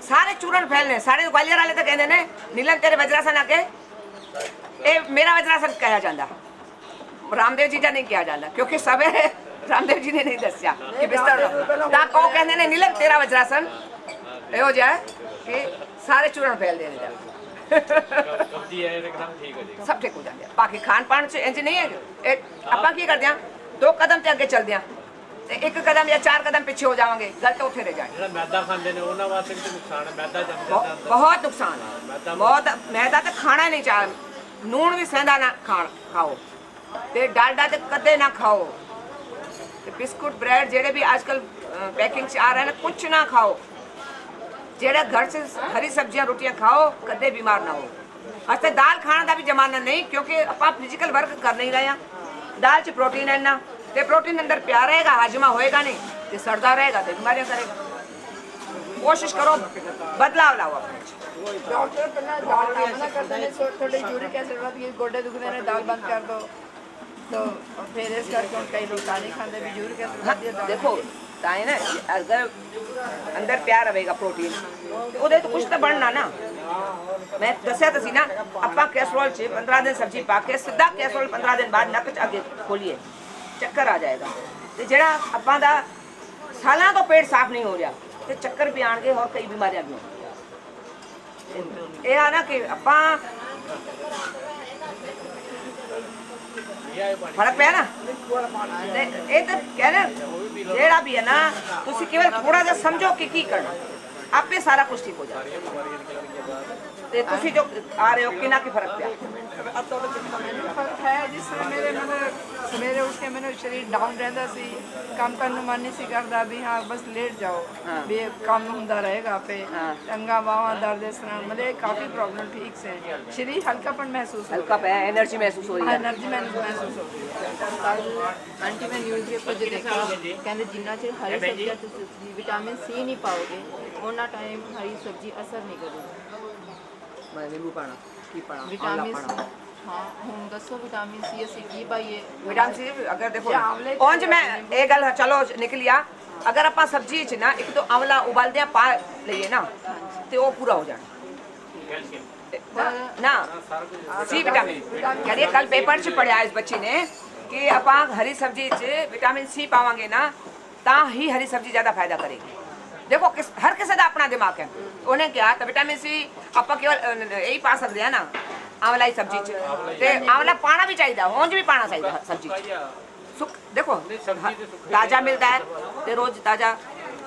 ਸਾਰੇ ਚੂਰਨ ਫੈਲਨੇ ਸਾਰੇ ਗਵਾਲੀਅਰ ਵਾਲੇ ਤਾਂ ਕਹਿੰਦੇ ਨੇ ਨੀਲਮ ਤੇਰੇ ਵਜਰਾਸਨ ਆ ਕੇ ਇਹ ਮੇਰਾ ਵਜਰਾਸਨ ਕਿਹਾ ਜਾਂਦਾ ਰਾਮਦੇਵ ਜੀ ਦਾ ਨਹੀਂ ਕਿਹਾ ਜਾਂਦਾ ਕਿਉਂਕਿ ਸਵੇਰੇ ਰਾਮਦੇਵ ਜੀ ਨੇ ਨਹੀਂ ਦੱਸਿਆ ਕਿ ਬਿਸਤਰ ਤਾਂ ਉਹ ਕਹਿੰਦੇ ਨੇ ਨੀਲਮ ਤੇਰਾ ਵਜਰਾਸਨ ਇਹੋ ਜਿਹਾ ਕਿ ਸਾਰੇ ਚੂਰਨ ਫੈਲਦੇ ਨੇ
ਕਬਜੀ ਹੈ ਇੱਕਦਮ ਠੀਕ ਹੋ ਜਾਏਗਾ
ਸਭ ਠੀਕ ਹੋ ਜਾਂਦੇ ਬਾਕੀ ਖਾਣ ਪਾਣ ਚ ਇੰਜ ਨਹੀਂ ਹੈ ਆਪਾਂ ਕੀ ਕਰਦੇ ਆ 2 ਕਦਮ ਤੇ ਅੱਗੇ ਚੱਲਦੇ ਆ ਤੇ 1 ਕਦਮ ਜਾਂ 4 ਕਦਮ ਪਿੱਛੇ ਹੋ ਜਾਵਾਂਗੇ ਗੱਲ ਤਾਂ ਉੱਥੇ ਰਹਿ ਜਾਣੀ
ਜਿਹੜਾ ਮੈਦਾ ਖਾਂਦੇ ਨੇ ਉਹਨਾਂ ਵਾਸਤੇ ਵੀ ਨੁਕਸਾਨ ਹੈ ਮੈਦਾ ਜੰਮ ਜਾਂਦਾ ਅੰਦਰ।
ਬਹੁਤ ਨੁਕਸਾਨ ਹੈ ਬਹੁਤ ਮੈਦਾ ਤਾਂ ਖਾਣਾ ਨਹੀਂ ਚਾਹੀਦਾ ਨੂਣ ਵੀ ਸਹਿੰਦਾ ਨਾ ਖਾਓ ਤੇ ਡਾਲਡਾ ਤੇ ਕਦੇ ਨਾ ਖਾਓ ਤੇ ਬਿਸਕੁਟ ਬ੍ਰੈਡ ਜਿਹੜੇ ਵੀ ਅੱਜਕੱਲ ਪੈਕਿੰਗ ਚ ਆ ਰਹੇ ਨੇ ਕੁਛ ਨਾ ਖਾਓ ਜਿਹੜਾ ਘਰ ਚ ਹਰੀ ਸਬਜ਼ੀਆਂ ਰੋਟੀਆਂ ਖਾਓ ਕਦੇ ਬਿਮਾਰ ਨਾ ਹੋ ਅਤੇ ਦਾਲ ਖਾਣ ਦਾ ਵੀ ਜ਼ਮਾਨਾ ਨਹੀਂ ਕਿਉਂਕਿ ਆਪਾਂ ਫਿਜ਼ੀਕਲ ਵਰਕ ਕਰ ਨਹੀਂ ਰਹੇ ਆ ਦਾਲ ਚ ਪ੍ਰੋਟੀਨ ਹੈ ਨਾ ਤੇ ਪ੍ਰੋਟੀਨ ਅੰਦਰ ਪਿਆ ਰਹੇਗਾ ਹਜਮਾ ਹੋਏਗਾ ਨਹੀਂ ਤੇ ਸੜਦਾ ਰਹੇਗਾ ਤੇ ਬਿਮਾਰੀਆਂ ਕਰੇਗਾ। ਕੋਸ਼ਿਸ਼ ਕਰੋ ਬਦਲਾਵ ਲਾਓ ਆਪਣੇ 'ਚ।
ਡਾਕਟਰ ਪਹਿਲਾਂ ਦਾਲ ਨਾ ਮਨਾ ਕਰਦੇ ਨੇ ਥੋੜੇ ਯੂਰਿਕ ਐਸਿਡ ਵੱਧ ਗਈ ਗੋਡੇ ਦੁਖਦੇ ਨੇ ਦਾਲ ਬੰਦ ਕਰ ਦੋ तो फिर इस करके हम कई लोग दाल नहीं खाते भी यूरिक एसिड
हाँ,
बढ़ गया
देखो ताए ना अगर अंदर प्यार रहेगा प्रोटीन ਉਹਦੇ ਤੋਂ ਕੁਝ ਤਾਂ ਬਣਨਾ ਨਾ। ਮੈਂ ਦੱਸਿਆ ਤਾਂ ਸੀ ਨਾ ਆਪਾਂ ਕੈਸਰੋਲ 'ਚ 15 ਦਿਨ ਸਬਜ਼ੀ ਪਾ ਕੇ ਸਿੱਧਾ ਕੈਸਰੋਲ 15 ਦਿਨ ਬਾਅਦ ਨੱਕ 'ਚ ਅੱਗੇ ਖੋਲੀਏ ਚੱਕਰ ਆ ਜਾਏਗਾ। ਤੇ ਜਿਹੜਾ ਆਪਾਂ ਦਾ ਸਾਲਾਂ ਤੋਂ ਪੇਟ ਸਾਫ਼ ਨਹੀਂ ਹੋ ਰਿਹਾ ਤੇ ਚੱਕਰ ਵੀ ਆਣਗੇ ਹੋਰ ਕਈ ਬਿਮਾਰੀਆਂ ਵੀ ਇਹ ਆ ਨਾ ਕਿ ਆਪਾਂ फर्क पे है ना ये तो कहना जेड़ा भी है ना तुसी केवल थोड़ा जा समझो कि की करना आपे सारा कुछ ठीक हो जाए ते तुसी जो आ रहे हो किना की फर्क पिया
फर्क है जिस तरह मेरे मतलब सवेरे उठ के मैंने शरीर डाउन रहता सी काम करने मन नहीं सी करता भी हाँ बस लेट जाओ भी काम ਹੁੰਦਾ रहेगा पे टंगा बावा दर्द इस तरह मतलब काफी प्रॉब्लम ठीक से शरीर हल्कापन महसूस हो
हल्का पे एनर्जी महसूस हो रही है
एनर्जी महसूस हो रही है। कल आंटी मैं न्यूज़ पेपर जो देखा कहते जिन्ना चिर हरी सब्जियां तुसी विटामिन सी नहीं पाओगे उतना टाइम हरी सब्जी असर नहीं करेगी।
मैं नींबू पाना की पाना
विटामिन हाँ ਹੁਣ ਦੱਸੋ ਵਿਟਾਮਿਨ ਸੀ ਅਸੀਂ ਕੀ ਪਾਈਏ
विटामिन सी अगर देखो ਉਂਝ मैं ਇਹ ਗੱਲ ਚਲੋ ਨਿਕਲਿਆ ਅਗਰ ਆਪਾਂ ਸਬਜ਼ੀ 'ਚ ਨਾ ਇੱਕ ਤੋਂ ਆਂਵਲਾ ਉਬਾਲਦੇ ਆ ਪਾ ਲਈਏ ਨਾ ਤੇ ਉਹ ਪੂਰਾ ਹੋ ਜਾਣਾ ਨਾ ਸੀ ਵਿਟਾमिन ਕਹਿੰਦੇ ਕੱਲ ਪੇਪਰ 'ਚ ਪੜਿਆ ਇਸ ਬੱਚੀ ਨੇ ਕਿ ਆਪਾਂ ਹਰੀ ਸਬਜ਼ੀ 'ਚ ਵਿਟਾमिन ਸੀ ਪਾਵਾਂਗੇ ਨਾ ਤਾਂ ਹੀ ਹਰੀ ਸਬਜ਼ੀ ਜ਼ਿਆਦਾ ਫਾਇਦਾ ਕਰੇਗੀ। ਦੇਖੋ ਹਰ ਕਿਸੇ ਦਾ ਆਪਣਾ ਦਿਮਾਗ ਹੈ ਉਹਨੇ ਕਿਹਾ ਤਾਂ ਵਿਟਾमिन ਸੀ ਆਪਾਂ ਕੇਵਲ ਇਹੀ ਪਾ ਸਕਦੇ ਆ ਨਾ ਆਂਵਲਾ ਦੀ ਸਬਜ਼ੀ 'ਚ ਤੇ ਆਂਵਲਾ ਪਾਣਾ ਵੀ ਚਾਹੀਦਾ ਉਂਝ ਵੀ ਪਾਣਾ ਚਾਹੀਦਾ ਸਬਜ਼ੀ 'ਚ ਸੁੱਕ ਦੇਖੋ ਤਾਜ਼ਾ ਮਿਲਦਾ ਹੈ ਤੇ ਰੋਜ਼ ਤਾਜ਼ਾ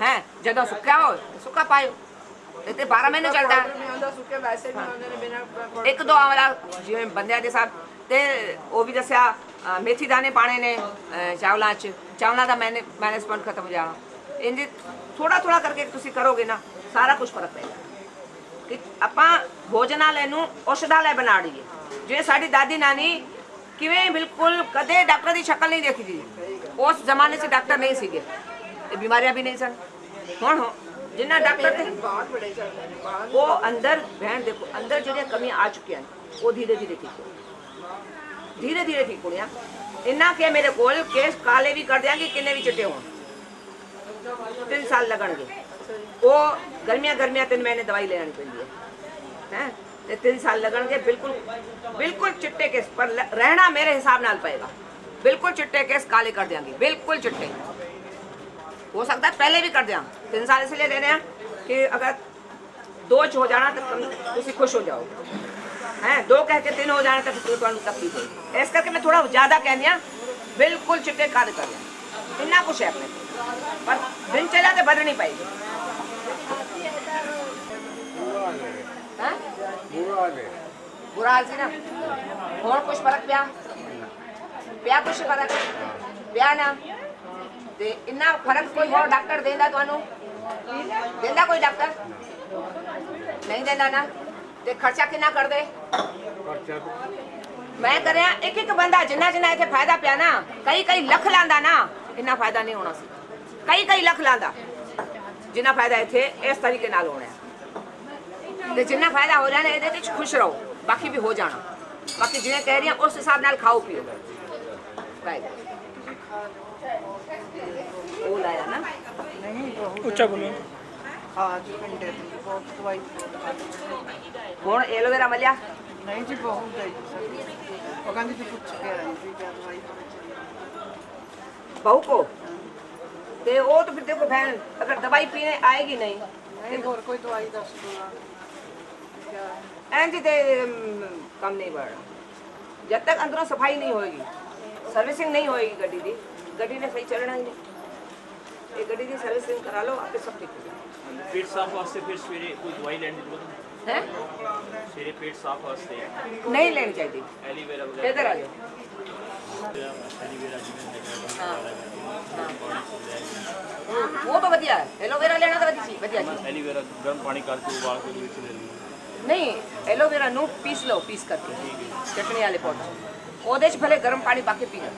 ਹੈ ਜਦੋਂ ਸੁੱਕਿਆ ਹੋ ਸੁੱਕਾ ਪਾਇਓ ਤੇ 12 ਮਹੀਨੇ ਚੱਲਦਾ ਹੈ।
ਉਹਦਾ ਸੁੱਕੇ ਵੈਸੇ ਵੀ ਆਉਂਦੇ ਨੇ ਬਿਨਾਂ
ਇੱਕ ਦੋ ਆਂਵਲਾ ਜਿਵੇਂ ਬੰਦਿਆਂ ਦੇ ਸਾਥ ਤੇ ਉਹ ਵੀ ਦੱਸਿਆ ਮੇਥੀ ਦਾਣੇ ਪਾਣੇ ਨੇ ਚਾਵਲਾਂ 'ਚ ਚਾਵਲਾਂ ਦਾ ਮੈਨੇਜਮੈਂਟ ਖਤਮ ਹੋ ਜਾਣਾ ਇੰਜ ਥੋੜਾ ਥੋੜਾ ਕਰਕੇ ਤੁਸੀਂ ਕਰੋਗੇ ਨਾ ਸਾਰਾ ਕੁਝ ਫਰਕ ਪਏਗਾ ਕਿ ਆਪਾਂ ਭੋਜਨਾਲੇ ਨੂੰ ਔਸ਼ਧਾਲੇ ਬਣਾ ਲਈਏ। ਜਿਵੇਂ ਸਾਡੀ ਦਾਦੀ ਨਾਨੀ ਕਿਵੇਂ ਬਿਲਕੁਲ ਕਦੇ ਡਾਕਟਰ ਦੀ ਸ਼ਕਲ ਨਹੀਂ ਦੇਖੀ ਸੀ ਉਸ ਜ਼ਮਾਨੇ 'ਚ ਡਾਕਟਰ ਨਹੀਂ ਸੀਗੇ ਤੇ ਬਿਮਾਰੀਆਂ ਵੀ ਨਹੀਂ ਸਨ। ਹੁਣ ਜਿੰਨਾ ਡਾਕਟਰ ਤੇ
ਬਹੁਤ ਬੜੇ ਚੱਲਦੇ ਨੇ ਬਾਹਰ
ਉਹ ਅੰਦਰ ਭੈਣ ਦੇਖੋ ਅੰਦਰ ਜਿਹੜੀਆਂ ਕਮੀਆਂ ਆ ਚੁੱਕੀਆਂ ਨੇ ਉਹ ਧੀਰੇ ਧੀਰੇ ਠੀਕ ਹੋਣੀਆਂ ਇੰਨਾ ਕਿ ਮੇਰੇ ਕੋਲ ਕੇਸ ਕਾਲੇ ਵੀ ਕਰ ਦਿਆਂਗੇ ਕਿੰਨੇ ਵੀ ਚਿੱਟੇ ਹੋਣ 3 ਸਾਲ ਲੱਗਣਗੇ। ਉਹ ਗਰਮੀਆਂ 3 ਮਹੀਨੇ ਦਵਾਈ ਲੈਣੀ ਪੈਂਦੀ ਹੈ ਤੇ 3 ਸਾਲ ਲੱਗਣਗੇ ਬਿਲਕੁਲ ਚਿੱਟੇ ਕੇਸ ਪਰ ਰਹਿਣਾ ਮੇਰੇ ਹਿਸਾਬ ਨਾਲ ਪਏਗਾ ਬਿਲकुल चिट्टे केस काले कर देंगे बिल्कुल चिट्टे हो सकता है पहले भी कर दें 3 साल इसलिए दे रहे हैं कि अगर 2 हो जाना तो तुम खुश हो जाओ हैं 2 कह के 3 हो जाना तो फिर तुम तकलीफ हो इस करके मैं थोड़ा ज़्यादा कह दिया बिल्कुल चिट्टे काले कर दें इतना कुछ है अपने पर दिनचर्या तो बदल नहीं पाएगी। बुरा हाल से ना और कुछ फर्क ਪਿਆ ਕੁਛ ਫਰਕ ਪਿਆ ਨਾ ਤੇ ਇੰਨਾ ਫਰਕ ਕੋਈ ਹੋਰ ਡਾਕਟਰ ਦੇਂਦਾ ਤੁਹਾਨੂੰ ਦੇਂਦਾ ਕੋਈ ਡਾਕਟਰ ਨਹੀਂ ਦੇਂਦਾ ਨਾ ਤੇ ਖਰਚਾ ਕਿੰਨਾ ਕਰਦੇ ਮੈਂ ਕਰਿਆ ਇੱਕ ਬੰਦਾ ਜਿੰਨਾ ਇੱਥੇ ਫਾਇਦਾ ਪਿਆ ਨਾ ਕਈ ਲੱਖ ਲਾਂਦਾ ਨਾ ਇੰਨਾ ਫਾਇਦਾ ਨਹੀਂ ਹੋਣਾ ਸੀ ਕਈ ਲੱਖ ਲਾਂਦਾ ਜਿੰਨਾ ਫਾਇਦਾ ਇੱਥੇ ਇਸ ਤਰੀਕੇ ਨਾਲ ਹੋਣਾ ਤੇ ਜਿੰਨਾ ਫਾਇਦਾ ਹੋ ਜਾਣਾ ਇਹਦੇ ਵਿੱਚ ਖੁਸ਼ ਰਹੋ ਬਾਕੀ ਵੀ ਹੋ ਜਾਣਾ ਬਾਕੀ ਜਿਵੇਂ ਕਹਿ ਰਹੀ ਹਾਂ ਉਸ ਹਿਸਾਬ ਨਾਲ ਖਾਓ ਪੀਓ ਉਹ ਲਾਇਆ ਨਾ
ਉੱਚਾ ਬੋਲੋ
ਹਾਂ ਜੀ ਪਿੰਡੇ ਦੀ ਬਹੁਤ ਦਵਾਈ
ਹੁਣ ਐਲੋਵੇਰਾ ਮਲਿਆ
ਨਹੀਂ ਜੀ ਬਹੁਤ ਹੈ ਜੀ ਉਹ ਕਹਿੰਦੀ ਜੀ ਪੁੱਛ ਕੇ ਆਈ ਸੀ ਕਿ ਦਵਾਈ
बहू को ते वो तो फिर देखो बहन अगर दवाई पीने आएगी नहीं
ਨਹੀਂ ਹੋਰ ਕੋਈ ਦਵਾਈ ਦੱਸ ਦੋ
एंजी ते कम नहीं बढ़ रहा जब तक अंदरों सफाई नहीं होएगी सर्विसिंग नहीं होएगी गड्डी ने सही चलना ही नहीं ये गड्डी की सर्विसिंग करा लो आपके सब ठीक हो जाएगा।
पेट साफ वास्ते फिर सवेरे कोई दवाई लेने की जरूरत
हैं
सवेरे पेट साफ वास्ते
नहीं लेनी चाहिए
एलोवेरा
इधर आ जाओ
एलोवेरा
वो तो बढ़िया है एलोवेरा लेना तो बढ़िया चीज
एलोवेरा गर्म पानी करके उबाल के ਵਿੱਚ ਲੈ ਲਈ
नहीं एलोवेरा ਨੂੰ पीस लो पीस करके चटनी वाले पॉट ਉਹਦੇ 'ਚ ਭਲੇ ਗਰਮ ਪਾਣੀ ਪਾ ਕੇ ਪੀ ਲਓ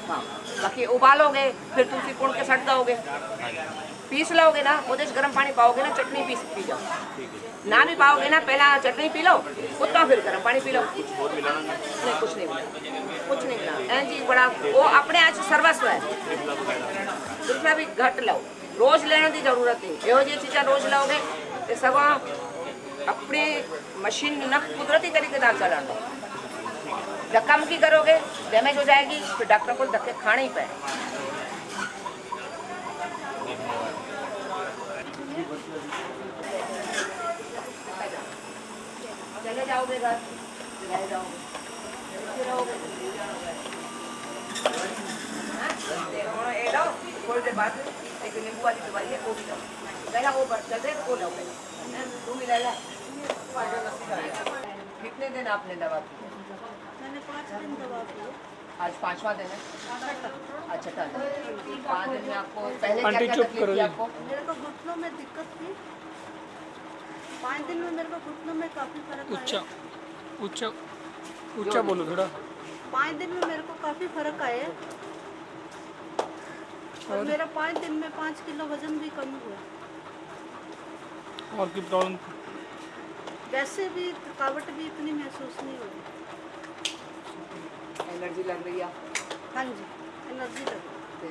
ਹਾਂ बाकी उबालोगे फिर तुलसी कुण के सट दोगे, पीस लोगे ना, ਉਹਦੇ ਚ गर्म पानी पाओगे ना, चटनी पी जाओ। ना भी पाओगे ना, पहला चटनी पी लो, उतना फिर गर्म पानी पी लो। नहीं कुछ नहीं मिला, कुछ नहीं मिला। एं जी बड़ा वो अपने आज सर्वस्व है, दूसरा भी घट लो, रोज लेने की जरूरत नहीं। ਇਹੋ ਜਿਹੀ चीज़ा रोज लोगे तो सगों अपनी मशीन न कुदरती तरीके से चलान दो। धक्का मुक्की करोगे डैमेज हो जाएगी, फिर डॉक्टर को धक्के खाने ही पे। चले जाओगे घर, चले जाओगे, फिर रहोगे। ये लो, थोड़ी देर बाद एक नींबू वाली दवाई है वो भी लो। पहला वो चल रहे वो लो पहले, तू भी ले ला। कितने दिन आपने दवा की?
मैंने 5 दिन दवा की।
आज 5वां दिन है। अच्छा था 5 दिन में आपको पहले
आंटी
क्या
चुप
तकलीफ
करो
थी
जी।
आपको?
मेरे को घुटनों में दिक्कत थी। 5 दिन में मेरे को घुटनों में काफ़ी फर्क
ऊंचा
आया।
ऊंचा ऊंचा बोलो थोड़ा।
5 दिन में मेरे को काफ़ी फर्क आया और मेरा 5 दिन में 5 किलो वजन भी कम हुआ।
और की प्रॉब्लम?
वैसे भी थकावट भी इतनी महसूस नहीं हुई।
एनर्जी लग रही है
हाँ जी, एनर्जी लगी।
ਤੇ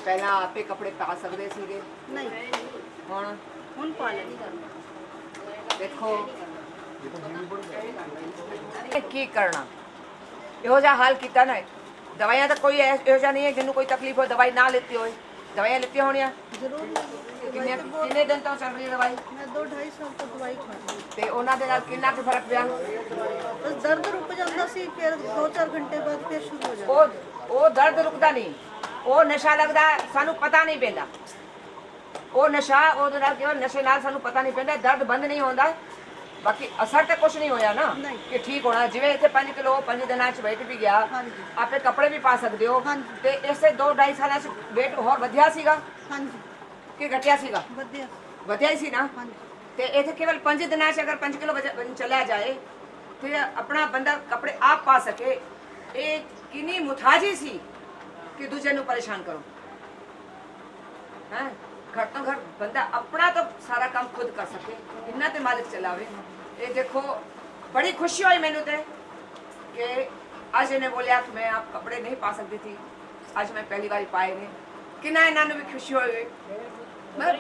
ਪਹਿਲਾਂ ਆਪੇ ਕੱਪੜੇ ਪਾ ਸਕਦੇ ਸੀਗੇ,
नहीं
ਹੁਣ
पा लेनी
ਦੇਖੋ ਕੀ ਕਰਨਾ। ਇਹੋ ਜਿਹਾ ਹਾਲ ਕੀਤਾ ਨਾ, ਦਵਾਈਆਂ ਤਾਂ ਕੋਈ ਇਹੋ ਜਿਹਾ ਨਹੀਂ ਹੈ ਜਿਹਨੂੰ ਕੋਈ ਤਕਲੀਫ ਹੋਏ ਦਵਾਈ ਨਾ ਲੈਤੀ ਹੋਏ। ਦਵਾਈਆਂ ਲਿੱਤੀਆਂ ਹੋਣੀਆਂ
जरूर
ਕਿੰਨੇ ਦਿਨ ਤੋਂ ਚੱਲ ਰਹੀ ਹੈ ਦਵਾਈ?
मैं 2-2.5 साल तो दवाई खा रही हूँ।
ਤੇ ਉਹਨਾਂ ਦੇ ਨਾਲ ਕਿੰਨਾ ਕੁ ਫਰਕ ਪਿਆ?
बस दर्द रुक जाता सी, फिर 2-4 घंटे बाद फिर शुरू हो जाता।
ਉਹ ਦਰਦ ਰੁਕਦਾ ਨਹੀਂ, ਉਹ ਨਸ਼ਾ ਲੱਗਦਾ ਸਾਨੂੰ ਪਤਾ ਨਹੀਂ ਪੈਂਦਾ। ਉਹ ਨਸ਼ਾ ਉਹਦੇ ਨਾਲ ਕਿਉਂ ਨਸ਼ੇ ਨਾਲ ਸਾਨੂੰ ਪਤਾ ਨਹੀਂ ਪੈਂਦਾ, ਦਰਦ ਬੰਦ ਨਹੀਂ ਹੁੰਦਾ। ਬਾਕੀ ਅਸਰ ਤਾਂ ਕੁਝ ਨਹੀਂ ਹੋਇਆ ਨਾ
ਨਹੀਂ।
ਕਿ ਠੀਕ ਹੋਣਾ। ਜਿਵੇਂ ਇੱਥੇ 5 ਕਿਲੋ 5 ਦਿਨਾਂ ਚ weight ਵੀ ਗਿਆ,
ਹਾਂਜੀ।
ਆਪੇ ਕੱਪੜੇ ਵੀ ਪਾ ਸਕਦੇ ਹੋ।
ਹਾਂਜੀ।
ਤੇ ਇਸੇ 2-2.5 ਸਾਲਾਂ ਚ weight ਹੋਰ ਵਧਿਆ ਸੀਗਾ
हाँ जी,
ਕਿ ਘਟਿਆ ਸੀਗਾ?
बढ़िया।
ਵਧਿਆ ਹੀ ਸੀ ਨਾ।
हाँ जी,
ਤੇ ਇੱਥੇ ਕੇਵਲ 5 ਦਿਨਾਂ ਚ ਅਗਰ 5 ਕਿਲੋ ਵਜਨ ਚਲਾ ਜਾਏ ਤੇ ਆਪਣਾ ਬੰਦਾ ਕੱਪੜੇ ਆਪ ਪਾ ਸਕੇ, ਇਹ ਕਿੰਨੀ ਮੁਤਾਜੀ ਸੀ ਕਿ ਦੂਜੇ ਨੂੰ ਪਰੇਸ਼ਾਨ ਕਰੋ। ਹੈ ਘੱਟ ਤੋਂ ਘੱਟ ਬੰਦਾ ਆਪਣਾ ਤਾਂ ਸਾਰਾ ਕੰਮ ਖੁਦ ਕਰ ਸਕੇ, ਇੰਨਾ ਤੇ ਮਾਲਿਕ ਚਲਾਵੇ। ਇਹ ਦੇਖੋ ਬੜੀ ਖੁਸ਼ੀ ਹੋਈ ਮੈਨੂੰ ਤੇ ਕਿ ਅੱਜ ਇਹਨੇ ਬੋਲਿਆ ਕਿ ਮੈਂ ਆਪ ਕੱਪੜੇ ਨਹੀਂ ਪਾ ਸਕਦੀ ਥੀ, ਅੱਜ ਮੈਂ ਪਹਿਲੀ ਵਾਰੀ ਪਾਏ ਨੇ। ਕਿੰਨਾ ਇਹਨਾਂ ਨੂੰ ਵੀ ਖੁਸ਼ੀ ਹੋਈ। ਮਤਲਬ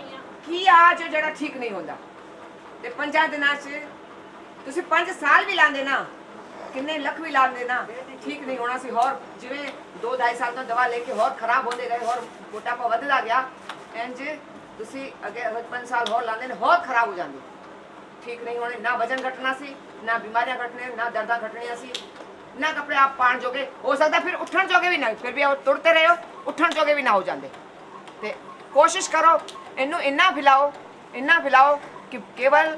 ਕੀ ਆਜ ਜਿਹੜਾ ਠੀਕ ਨਹੀਂ ਹੁੰਦਾ ਤੇ 5 ਦਿਨਾਂ 'ਚ ਤੁਸੀਂ 5 ਸਾਲ ਵੀ ਲਾਉਂਦੇ ਨਾ, ਕਿੰਨੇ ਲੱਖ ਵੀ ਲਾਉਂਦੇ ਨਾ, ਠੀਕ ਨਹੀਂ ਹੋਣਾ ਸੀ। ਹੋਰ ਜਿਵੇਂ 2-2.5 ਸਾਲ ਤੋਂ ਦਵਾ ਲੈ ਕੇ ਹੋਰ ਖਰਾਬ ਹੁੰਦੇ ਗਏ, ਹੋਰ ਮੋਟਾਪਾ ਵੱਧਦਾ ਗਿਆ, ਇੰਜ ਤੁਸੀਂ ਅੱਗੇ 5 ਸਾਲ ਹੋਰ ਲਾਉਂਦੇ ਨੇ ਹੋਰ ਖਰਾਬ ਹੋ ਜਾਂਦੇ, ਠੀਕ ਨਹੀਂ ਹੋਣੇ। ਨਾ ਵਜਨ ਘਟਣਾ ਸੀ, ਨਾ ਬਿਮਾਰੀਆਂ ਘਟਣੀਆਂ, ਨਾ ਦਰਦਾਂ ਘਟਣੀਆਂ ਸੀ, ਨਾ ਕੱਪੜੇ ਆਪ ਪਾਣ ਜੋਗੇ। ਹੋ ਸਕਦਾ ਫਿਰ ਉੱਠਣ ਜੋਗੇ ਵੀ ਨਾ, ਫਿਰ ਵੀ ਤੁਰਤੇ ਰਹੇ ਹੋ, ਉੱਠਣ ਜੋਗੇ ਵੀ ਨਾ ਹੋ ਜਾਂਦੇ। ਤੇ ਕੋਸ਼ਿਸ਼ ਕਰੋ ਇਹਨੂੰ ਇੰਨਾ ਫਿਲਾਓ ਕਿ ਕੇਵਲ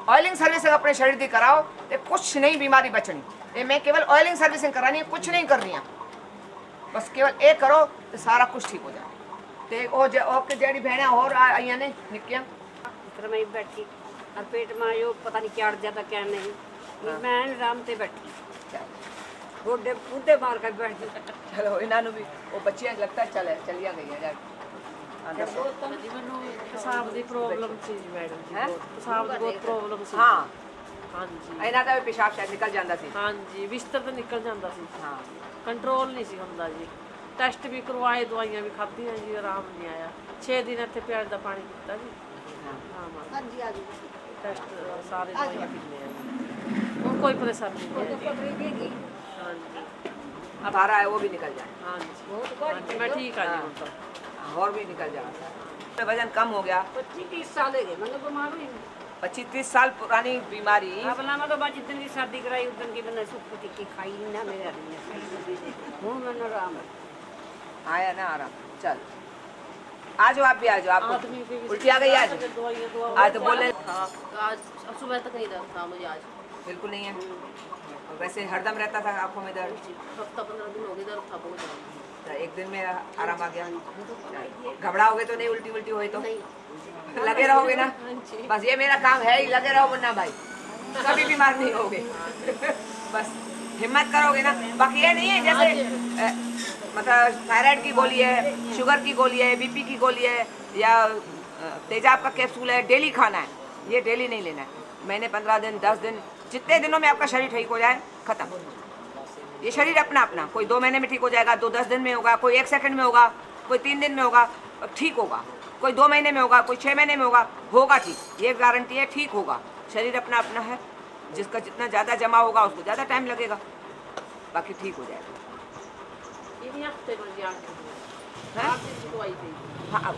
ऑयलिंग सर्विसिंग अपने शरीर की कराओ तो कुछ नहीं बीमारी बचनी। ये मैं केवल ऑयलिंग सर्विसिंग करानी है, कुछ नहीं कर रही हैं। बस केवल ये करो तो सारा कुछ ठीक हो जाए। तो जेडी बहन और आई ने निक्कियां
फिर मैं बैठी और पेट में आयो पता नहीं क्या अड़ जाता क्या नहीं। मैं आराम से बैठी गोडे कूदे मार कर बैठ गई।
चलो इन्होंने भी वो बच्चियां लगता है चलिया गई है
जी मैनू पेशाब की प्रॉब्लम सी मैडम जी, पेशाब की बहुत प्रॉब्लम सी।
हाँ
हाँ जी,
इन्हों का भी पेशाब शायद निकल जाता सी।
हाँ जी, बिस्तर तो निकल जाता सी,
हाँ
कंट्रोल नहीं सी हुंदा जी। टेस्ट भी करवाए, दवाइयां भी खाधियां जी, आराम नहीं आया। 6 दिन इत्थे प्याज दा पानी पीता जी। हाँ
हाँ जी, आ गई।
टेस्ट सारे दवाइयां पीने हैं, हुण कोई परेशानी नहीं है। हाँ जी,
अब आ रहा है वो भी निकल जाए।
हाँ जी, मैं ठीक आ जी हुण तो।
और भी निकल जाएगा। वजन कम हो गया।
25-30 साल हो गए मैंने बीमार हुई।
25-30 साल पुरानी बीमारी।
अब ना मैं तो बाद जिस दिन की शादी कराई उस दिन की मैंने सुख टिक्की खाई ना मेरे आदमी हूँ मैंने आराम है।
आया ना आराम। चल आ जाओ, आप भी आ जाओ। आपको उल्टी आ गई आज? आज तो बोले
आज सुबह तक नहीं दर्द था मुझे, आज
बिल्कुल नहीं है। वैसे हरदम रहता था आंखों में दर्द?
हफ्ता 15 दिन हो गए दर्द था बहुत ज़्यादा।
तो एक दिन में आराम आ गया। घबराओगे तो नहीं? उल्टी हुई तो लगे रहोगे ना? बस ये मेरा काम है ही, लगे रहो मुन्ना भाई, कभी बीमार नहीं होगे। बस हिम्मत करोगे ना। बाकी ये नहीं है जैसे मतलब थायराइड की गोली है, शुगर की गोली है, बीपी की गोली है या तेजाब का कैप्सूल है, डेली खाना है। ये डेली नहीं लेना है। महीने 15 दिन 10 दिन जितने दिनों में आपका शरीर ठीक हो जाए, खत्म। ये शरीर अपना अपना, कोई 2 महीने में ठीक हो जाएगा, 10 दिन में होगा, कोई 1 सेकंड में होगा, कोई 3 दिन में होगा, ठीक होगा, कोई 2 महीने में होगा, कोई 6 महीने में होगा ठीक। ये गारंटी है, ठीक होगा। शरीर अपना अपना है, जिसका जितना ज़्यादा जमा होगा उसको ज़्यादा टाइम लगेगा, बाकी ठीक हो जाएगा।
ये भी हफ्ते में जी 8 दिन
हैं?
8 दिन की दवाई थी।
हाँ,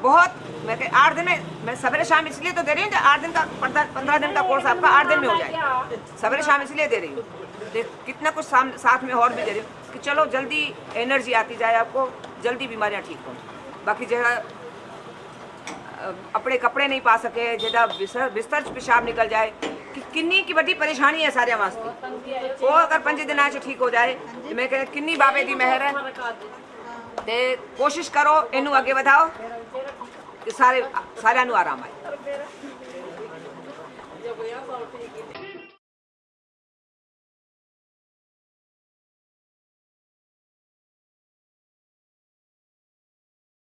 बहुत मैं 8 दिन में, मैं सवेरे शाम इसलिए तो दे रही हूँ कि 8 दिन का 15 दिन का कोर्स आपका 8 दिन में हो जाए। सवेरे शाम इसलिए दे रही हूँ, कितना कुछ साथ में और भी दे रही हूँ कि चलो जल्दी एनर्जी आती जाए, आपको जल्दी बीमारियाँ ठीक हों। बाकी जो अपने कपड़े नहीं पा सके, जेदा बिस्तर पेशाब निकल जाए, किन्नी की बड़ी परेशानी है सारे वास्ते। वो अगर 5 दिन आज ठीक हो जाए तो मैं कह किन्नी बाबे दी मेहर है। ते कोशिश करो, इनू अगे बढ़ाओ कि सारे नू आराम आए।